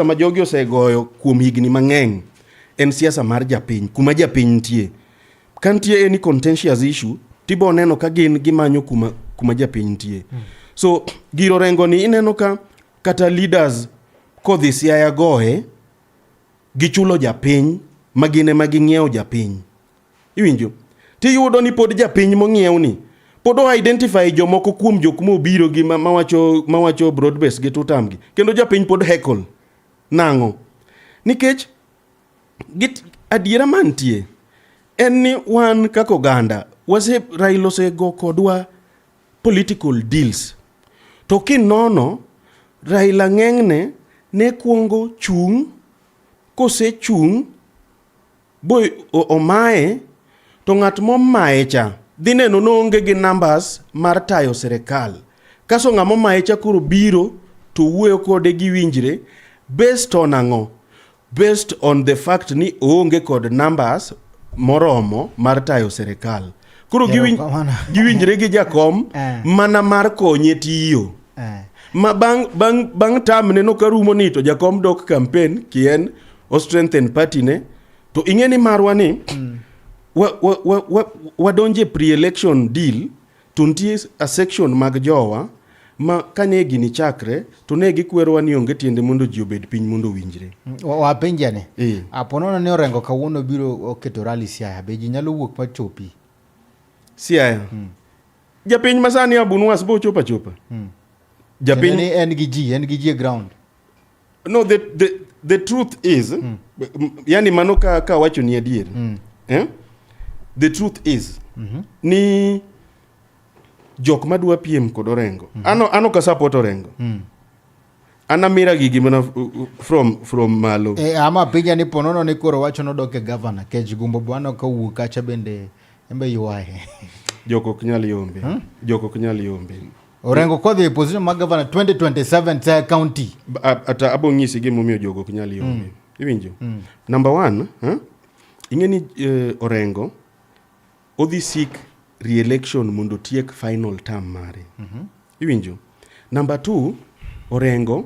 ma jogi osegoyo kuom higni mang'eny en siasa mar japiny kuma japiny nitie kantie any contentious issue tibo neno ka gin gimanyo kuma japiny nitie so giro orengo ni ineno ka kata leaders kodhi Siaya goe gichulo japiny magine maging'iewo japiny iwinjo tiyudo ni pod japiny mong'iew ni pod o identify jomoko kuom jok mobiro gi mawacho broad base gi tutamgi kendo japiny pod heckle nang'o nikech adiera mantie en ni wan kako ganda Raila osego kodwa political deals to kinono Raila ng'eng'ne ne kuongo chung kose chung boy omae to ng'at momae cha dhi neno noonge gi numbers mar tayo serikal kaso ng'amo mae cha koro biro to wuoyo kode gi winjre based on ang'o based on the fact ni oonge kod numbers moromo mar tayo serikal koro giwinjre gi jakom mana mar konye tiyo ma bang tam ne no karumo ni to jakom dok campaign kien o strengthen party ne to ing'eni marwa ni wadonje pre-election deal to nitie a section mag jowa ma kane gini chakre to ne gikwerowa ni onge tiende mondo ji obed piny mondo winjre wapenjane aponono ne orengo kawuono biro oketo rally Siaya be ji nyalo wuok machopi Siaya japiny masani Abunwas bo chopa japiny en gi ji ground no the truth is yani mano ka wacho ni adier the truth is ni jok madwa piem kod orengo ano ka support orengo ana mira gigi mana from malo ama pinya ni ponono ni koro wacho no doke governor kech gumbo bwana ka wuok acha bende embe yuae joko knyal yombe orengo kodhi position mag governor 2027 county ata abong'isi gi momiyo jogo knyal yombe iwinjo number 1 ing'eni orengo odhi seek re-election mondo tiek final term mare iwinjo number 2 orengo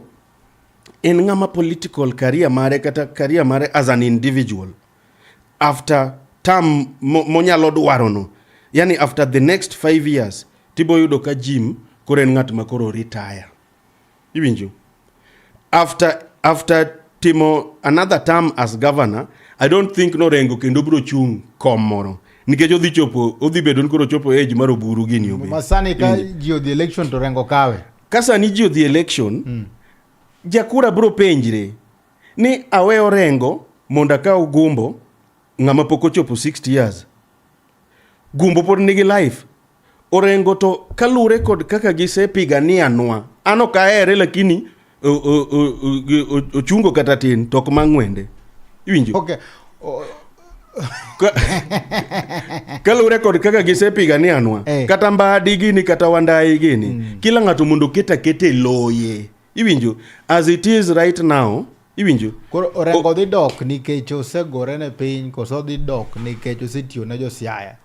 en ng'ama political career mare kata career mare as an individual after term monyalo dwaro no, yani after the next 5 years tibo yudo ka Jim koro en ng'at makoro retire. Iwinjo? After timo another term as governor, I don't think norengo kendo bro chung kom moro. Nikech odhi bedo koro chopo age mar oburu gini obe. Masani ka jio the election to rengo kawe. Kasa ni jio the election, jakura bro penjire ni aweyo rengo monda ka ugumbo ng'ama poko chopo 60 years. Gumbo pod nigi life. Orengo to kalure kod kaka gisepigania nwa. Ano kaere lakini ochungo kata tin tok mang'wende. Iwinjo? Okay. Kalure kod kaka gisepigania nwa. Kata mbadi gini kata wandai gini. Kila ng'ato mondo kete loye. Iwinjo? As it is right now, iwinjo? Koro orengo dhi dok nikech osegore ne piny koso dhi dok nikech osetiyo ne josiaya.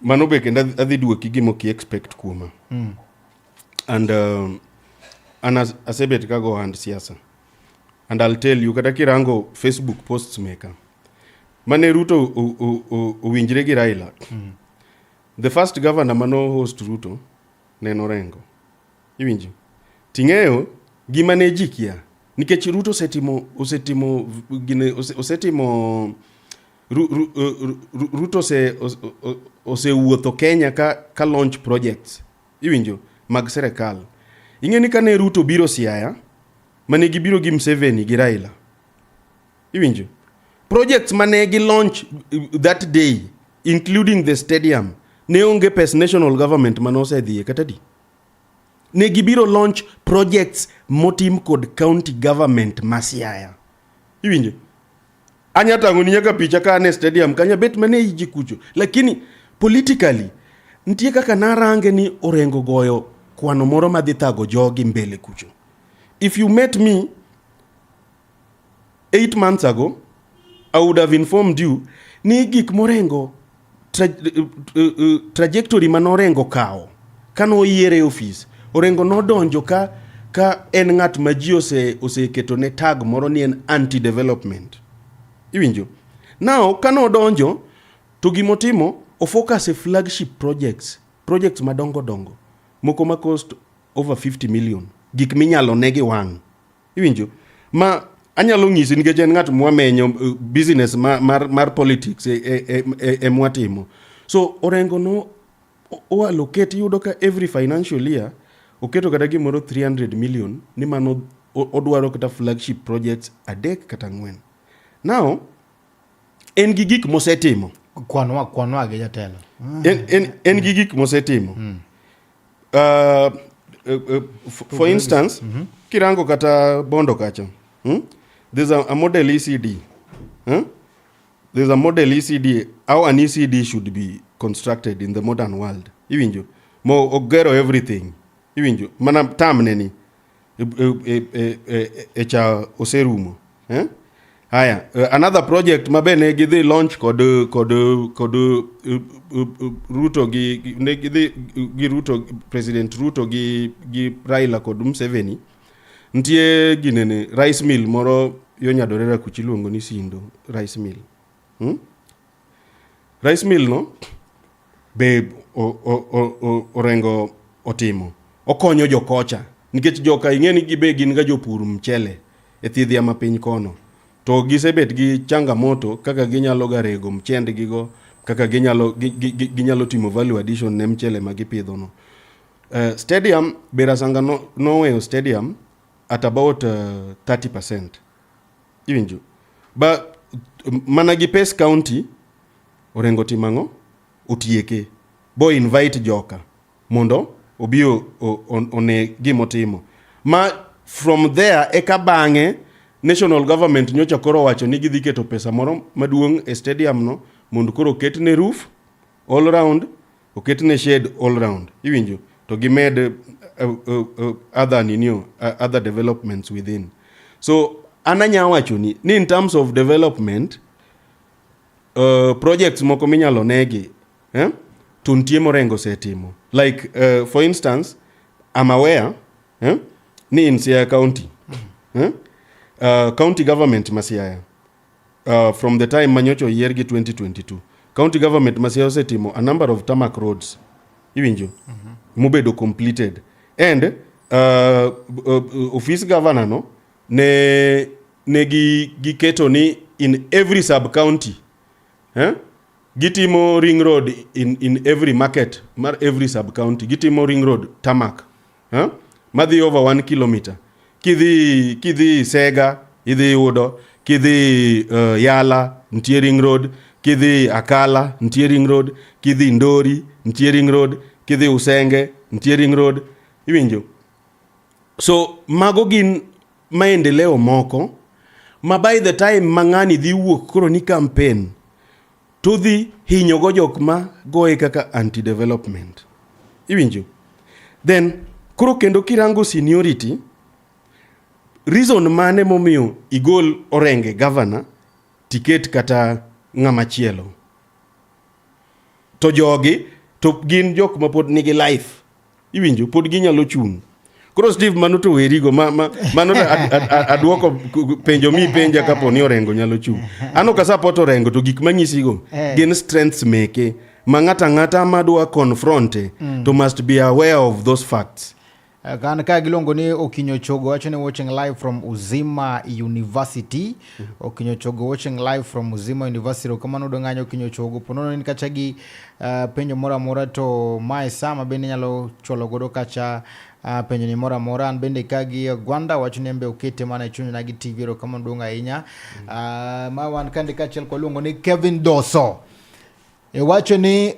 Mano be kendo adhi duoki gimo ki expect kuoma. And asebet ka go hand siasa. And I'll tell you, kata kirango Facebook posts maker. Mane Ruto uwinjire gi Raila. The first governor mano host Ruto ne Orengo. Iwinjo? Ting'eyo gima ne jikia. Nikech Ruto Ruto osewuotho Kenya ka launch projects. Iwinjo? Mag serikal. Ing'eni kane Ruto biro Siaya, mane gibiro gi Museveni gi Raila. Iwinjo? Projects mane gi launch that day, including the stadium, ne onge pes national government mane osedhiye kata di. Ne gibiro launch projects motim kod county government ma Siaya. Iwinjo? Anya tango ni nyaka picha ka ne stadium kanya bet mane iji kucho. Lakini politically ntie kaka narange ni Orengo goyo kwano moro madhi thago jogi mbele kucho. If you met me 8 months ago, I would have informed you ni gik morengo trajectory manorengo kao kano yiere office. Orengo no donjo ka en ng'at ma ji oseketo ne tag moro ni en anti-development. Iwinjo? Now, kano donjo, to gimotimo, focus a flagship projects madongo. Moko ma cost over 50 million. Gik minyalo negi wang. Iwinjo? Ma anyalo ng'isi nikech en ng'at mwamenyo business mar politics mwatimo. So, Orengo no allocate yudo ka every financial year oketo kata gimoro 300 million ni mano odwaro kata flagship projects adek kata 4. Now, en gi gik mosetimo. Kwanwa ge jatelo. En gi gik mosetimo. For instance, kirango kata Bondo kacha. There's a model ECD. There's a model ECD, how an ECD should be constructed in the modern world. Iwinjo? Mo ogero everything. Iwinjo? Mana tam neni. Echa oserumo. Haya, another project mabene gidhi launch kod Ruto gi Ruto, President Ruto gi Raila kod Museveni. Ntie ginene rice mill moro yo Nyadorera kuchiluongo ni Sindo rice mill. Rice mill no be Orengo otimo. Okonyo jokocha nikech joka ing'eni gibe gin ga jopur mchele e thidhia ma piny kono. To gisebet gi changamoto kaka ginyalo garego mchende gigo, kaka ginyalo timo value addition ne mchele ma gipidho no. Stadium Berasanga no weyo stadium at about 30%. Iwinjo? But Managi Pes County Orengo timango otieke. Bo invite joka mondo obio one gimotimo. Ma from there eka bange national government nyocha koro wacho ni gidhi keto pesa moro maduong' e stadium no mondo koro ketne roof all round, oketne shade all round. Iwinjo? To gimed other developments within. So ananya wacho ni in terms of development projects moko minyalo negi to ntie Orengo setimo. Like for instance, I'm aware ni in Siaya County County government Masiaya, from the time Manyocho Yergi 2022, county government Masiaya osetimo a number of tarmac roads. Iwinjo. Mobedo completed. And office governor no ne giketo ni in every sub county. Gitimo ring road in every market, every sub county. Gitimo ring road tarmac. Madhi over 1 kilometer. Kidhi Sega, idhi Udo, kidhi Yala, ntie ring road, kidhi Akala, ntie ring road, kidhi Ndori, ntie ring road, kidhi Usenge, ntie ring road. Iwinjo. So mago gin maendeleo moko ma by the time mang'ani dhi wuok koro ni campaign to dhi hinyo go jok ma goe kaka anti development. Iwinjo. Then koro kendo kirango seniority, reason mane momiyo igol Orenge governor tiket kata ng'ama chielo. To jogi to gin jok ma pod nigi life. Iwinjo, pod ginyalo chung. Koro Steve mano to werigo mano aduoko penjo mi penja kapo ni Orengo nyalo chung. Ano ka support Orengo to gik manyisigo gin strengths meke ma ng'ata madwa confront to must be aware of those facts. Kan ka gilongo ni Okinyo Chogo actually watching live from Uzima University. Okinyo Chogo watching live from Uzima University. Kama no donganyo Okinyo Chogo ponono ni kachagi penjo mora to mae sama bende nyalo cholo godo kacha penjo ni mora an bende kagi Gwanda wacho nembe okete mana chunyo nagi TV ro kama donga inya. Ma wan kande kachel ko lungo ni Kevin Doso. E wacho ni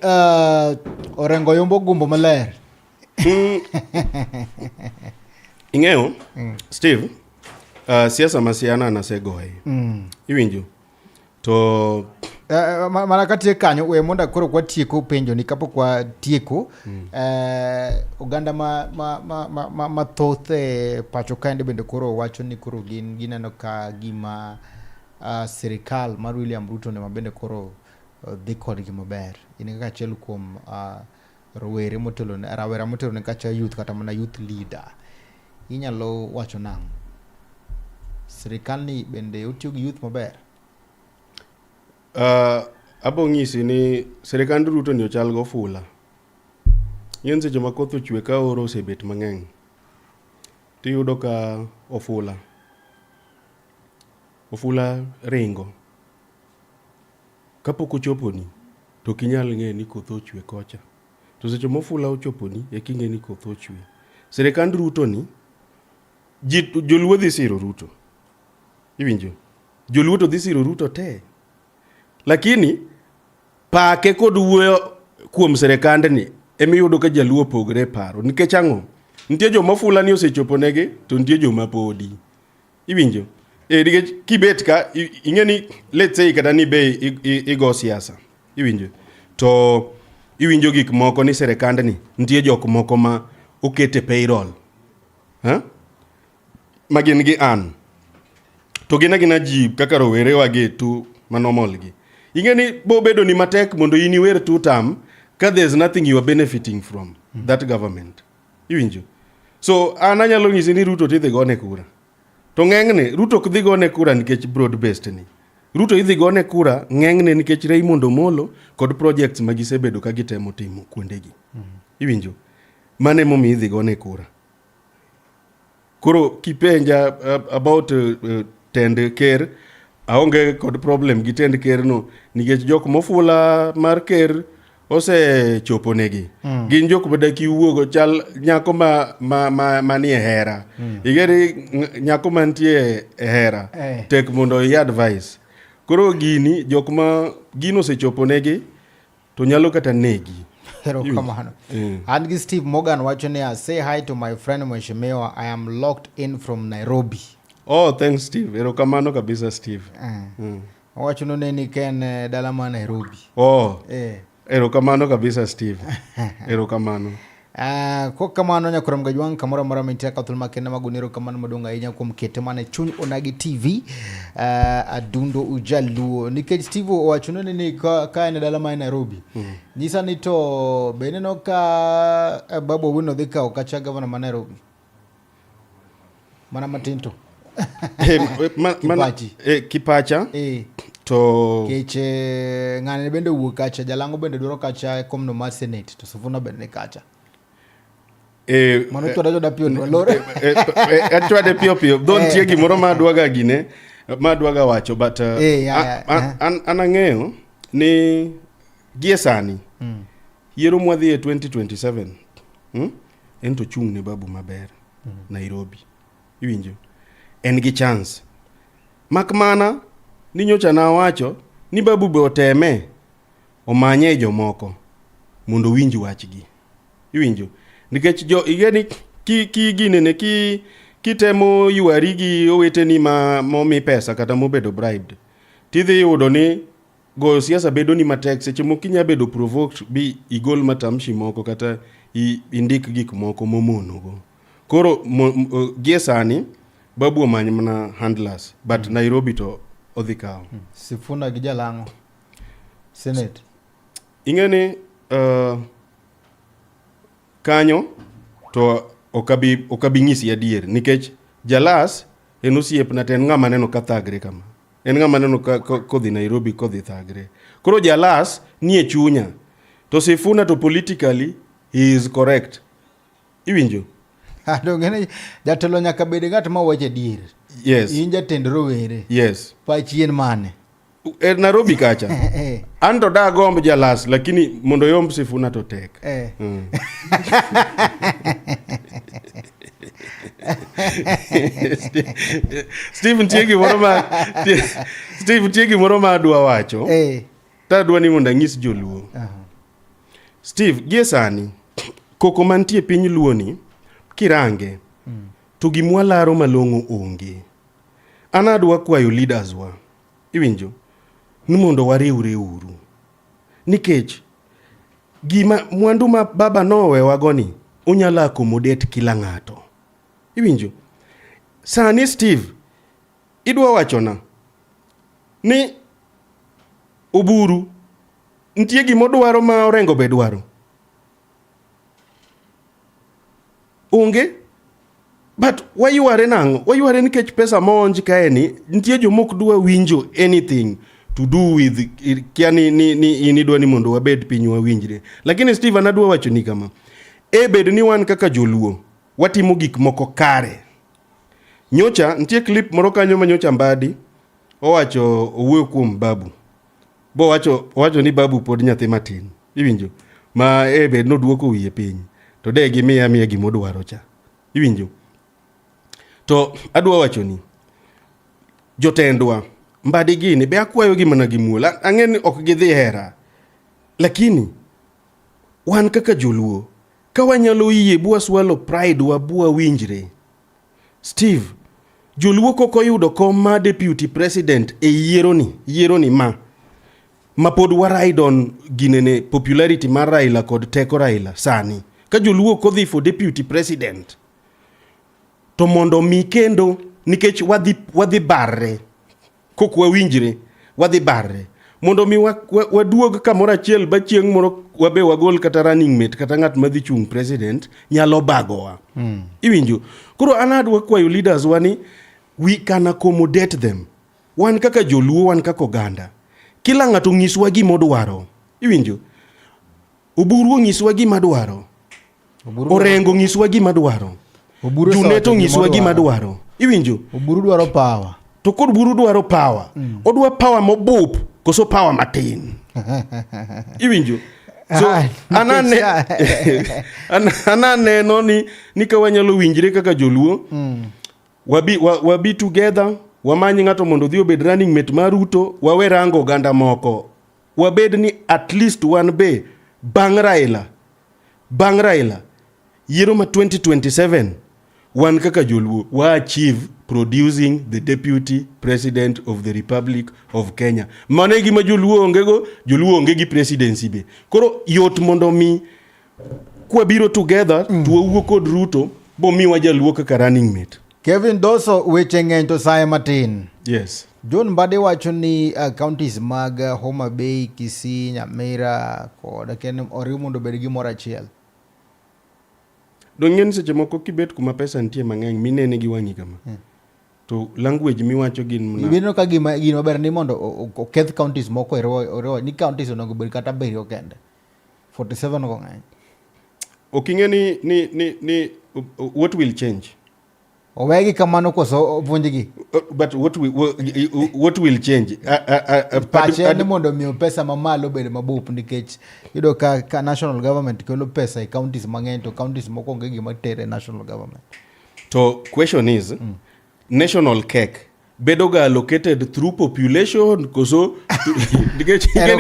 Orengo yombo gumbo maler. Ingeo, Steve, siasa masiana nasegoe. Iwinjo. To Manakati kanyo we monda koro kwa tieko penjo ni kapo kwa tieko Uganda mathoth pacho kaende bende koro wacho ni koro gineno ka gima serikal mar William Ruto ne mabende koro dhi kodgi maber. Ini kaka achiel kuom rawera motelo ne kacha youth kata mana youth leader. Inyalo wacho nang'. Serikal ni bende otiyo gi youth maber. Abo ng'isi ni serikand Ruto ni ochal go fula. Yen seche ma koth ochwe ka oro osebet mang'eny. Tiyudo ka ofula ringo. Kapok ochoponi to kinyal ng'e ni koth ochwe kocha. To seche ma ofula ochoponi e king'e ni koth ochwe. Serikand Ruto ni joluo dhi siro Ruto. Iwinjo. Joluo to dhi siro Ruto te. Lakini pake kod wuoyo kuom serikand ni emiyudo ka jaluo pogre paro nikech ang'o nitie joma fula ni osechoponegi to nitie joma podi. Iwinjo. Nikech kibet ka ing'eni let's say kata ni be igo siasa. Iwinjo. To iwinjo gik moko ni serikand ni nitie jok moko ma okete payroll. Magin gi an. To gina ji kaka rowere wage tu manormal gi. Ingeni bobedo ni matek mondo ini wer two term ka there's nothing you are benefiting from that government. Iwinjo. So ananyalo ng'isi ni Ruto tidhi gone kura. To ng'eng'ne Ruto kudhi gone kura nikech broad based ni. Ruto idhi gone kura ng'eng'ne nikech Raymond Omolo kod projects magisebedo ka gitemo timo kuondegi. Iwinjo. Mane momi idhi gone kura. Koro kipenja about tend care aonge kod problem gi tend care no nikech jok mofula mar ker ose choponegi. Gin jok badaki wuogo chal nyako ma ni hera. Igeri nyako mantie hera tek mondo i advice. Koro gini jok ma gino se choponegi to nyalo kata negi. Hero kamano. And gi Steve Morgan wacho ni say hi to my friend Mheshimiwa. I am locked in from Nairobi. Oh, thanks Steve. Hero kamano kabisa Steve. Wacho no neni ken dalama Nairobi. Oh. Hero kamano kabisa Steve. Hero kamano. Ko kamano nya kuram gajwang kamora mara mintia ka tulma kenna maguniro kamano madonga inya kum ketemane chuny onagi TV adundo ujaluo nikech Steve wacho no ni ka ene dalama Nairobi. Nisa ni to beneno ka babo wino dhika okacha governor ma Nairobi. Mana matinto. Kipacha to keche ng'ane bende wuok kacha, Jalango bende dwaro kacha komno mar Senate, to Sifuna bende kacha. Mano chwada joda piyo lore. Chwade piyo. Don't tie gimoro madwaga gine, madwaga wacho, but anang'eyo ni gie sani yiero mwadhi e 2027 ento chung ne Babu maber Nairobi. Iwinjo? En gi chance. Makmana ni nyocha na wacho ni Babu be oteme omanye jomoko mondo winj wachgi. Iwinjo? Nikech igeni ki ginene kitemo yuari gi oweteni momi pesa kata mobedo bribed. Tidhi yudo ni go siasa bedo ni matek, seche moko inya bedo provoked bi igol matamshi moko kata indik gik moko momonogo. Koro gie sani Babu omany mana handlers, but Nairobi to odhi kawo. Sifuna gi Jalango Senate. Ing'eni kanyo to okabi ng'isi adier, nikech Jalas en osiepna, ten ng'ama neno ka thagre kama. En ng'ama neno kodhi Nairobi kodhi thagre. Koro Jalas nie chunya. To Sifuna to politically he is correct. Iwinjo? Ng'ene jatelo nyaka bed ng'at ma wacho adier. Yes. In jatend rowere. Yes. Pachien mane? Nairobi kacha. Anto da gomb Jalas, lakini mondo yomb Sifuna to tek. Steve Tiegi moroma adwa wacho. Ta dwa ni mondo ng'is joluo. Steve, gie sani koko mantie piny luoni kirange to gimwalaro malong'o onge. Ana adwa kwayo leaders wa. Iwinjo? Ni mondo wariwre uru. Nikech gima mwandu ma baba nowe wagoni unyala accommodate kila ng'ato. Iwinjo? Sani Steve, idwa wachona ni Oburu ntie gimodwaro ma Orengo be dwaro. Onge? But wayuare nang'o? Wayuare nikech pesa monj kaeni, ntie jomok dwa winjo anything to do with kiani ni inidwa ni mondo wabed piny wawinjre. Lakini Steve anadwa wacho ni kama bed ni wan kaka joluo watimo gik moko kare. Nyocha ntie clip moro kanyo ma nyocha Mbadi owacho owuoyo kuom Babu. Bo wacho ni Babu pod nyathi matin. Iwinjo? Ma bed no duoko wiye piny. To de gimiya gimodwaro cha. Iwinjo? To adwa wacho ni jotendwa Mbadi gini be akwayo gi mana gimuola, ang'eni ok gidhi hera. Lakini wan kaka joluo ka wanyalo yie bua swalo pride wa bua winjre. Steve, joluo koko yudo kom ma deputy president e yiero ni ma pod waraidon ginene popularity mar Raila kod teko Raila sani. Ka joluo kodhi for deputy president to mondo mi kendo nikech wadhi barre kokwa winjre wadhi barre mondo mi waduog kamoro achiel ba chieng' moro wabe wagol kata running mate kata ng'at madhi chung president nyalo bagowa. Iwinjo? Koro anadwa kwayo leaders wani we can accommodate them. Wan kaka joluo, wan kaka oganda. Kila ng'ato ng'iswa gimodwaro. Iwinjo? Oburu ng'iswa gimadwaro. Orengo ng'iswa gimadwaro. Juneto ng'iswa gimadwaro. Iwinjo? Oburu dwaro power. To kod Oburu dwaro power. Odwa power mobup koso power matin. Iwinjo? So anane no ni ka wanyalo winjre kaka joluo. Wabi together, wamanyi ng'ato mondo dhi obed running mate mar Ruto, wawe rango oganda moko. Wabed ni at least one be bang Raila yiero ma 2027 wan kaka joluo wa achieve producing the deputy president of the Republic of Kenya. Mane gima joluo onge gi presidency be. Koro yot mondo mi kwa biro together tuwuo kod Ruto bo mi wajaluo kaka running mate. Kevin Doso weche ng'eny to saye matin. Yes. John Mbadi wacho ni counties mag Homa Bay, Kisii, Nyamira kod ken oriw mondo bed gi moro achiel. Dong'en seche moko kibet kuma pesa nitie mang'eny minene gi wang'i kama. to language miwacho gin mna ibino ka gima ber ni mondo oketh counties moko ero ni counties onego bed kata beriyo kende 47 go ng'eny oking'e ni what will change owegi kamano koso opuonjgi but what will change pache ni mondo miyo pesa mamalo bed mabup nikech yudo ka national government kelo pesa e counties mang'eny to counties moko onge gima tere national government. To question is national cake bedoga allocated through population koso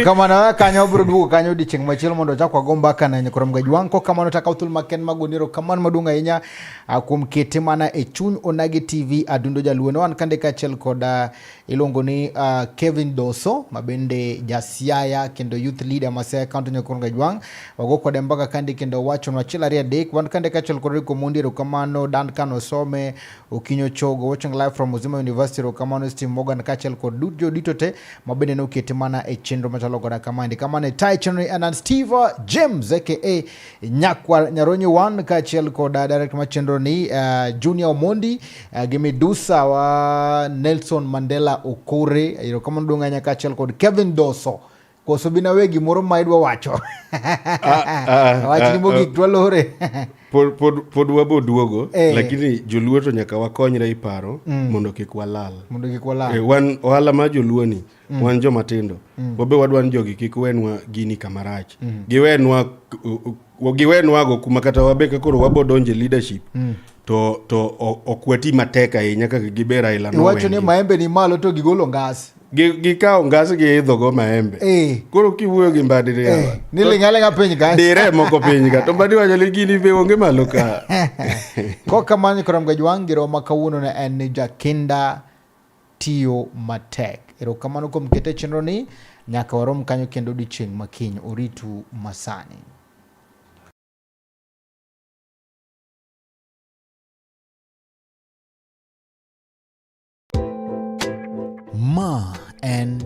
kamano kanyo bro duogo kanyo dichieng' machielo mondo chak wago mbaka na Nyakoram Gajwang' ko kamano taka uthul maken magoniro kamano maduong' ahinya kuom kete mana e chuny Onagi TV adundo jaluo wan kande kachiel kod iluongo ni Kevin Doso mabende jasiaya kendo youth leader ma Siaya County Nyakoram Gajwang' wago kode mbaka kande kendo wacho achiel ariyo adek wan kande kachiel kod komondiro kamano Duncan Osome Okinyo Chogo watching live from Uzima University kamano Steve Morgan kachiel kod Dujo Ditote mabende no kete mana e chenro machalo koda kamande kamane tai chenro and Steve James aka Nyakwar Nyaronyo One kachiel kod director ma chenro ni Junior Omondi gi Medusa wa Nelson Mandela Okore iro kamano dunga nya kachiel kod Kevin Doso koso bina wegi moro maidwa wacho wachi mogi twalore pod wabo duogo lakini joluo to nyaka wakonyre iparo mondo kik walal wan ohala ma joluo ni wan joma tindo wabe wadwan jogi kik wenwa gini kamarach giwenwa go kuma kata wabe ka koro wabo donje leadership to okwati matek ahinya kaka gibera ila no wacho ni maembe ni malo to gigolo ngas gikawo ngas gi idho go maembe koro kiwuoyo gi mbadiri yawa ni lingalenga piny ka dire moko piny ka to mbadi wacho ni gini be onge malo ka ko kamano Nyakoram Gajwang' giro ma kawuono ne en ni Jakinda tiyo matek erokamano kuom kete chenro ni nyaka warom kanyo kendo dichieng' makiny oritu masani. Ma en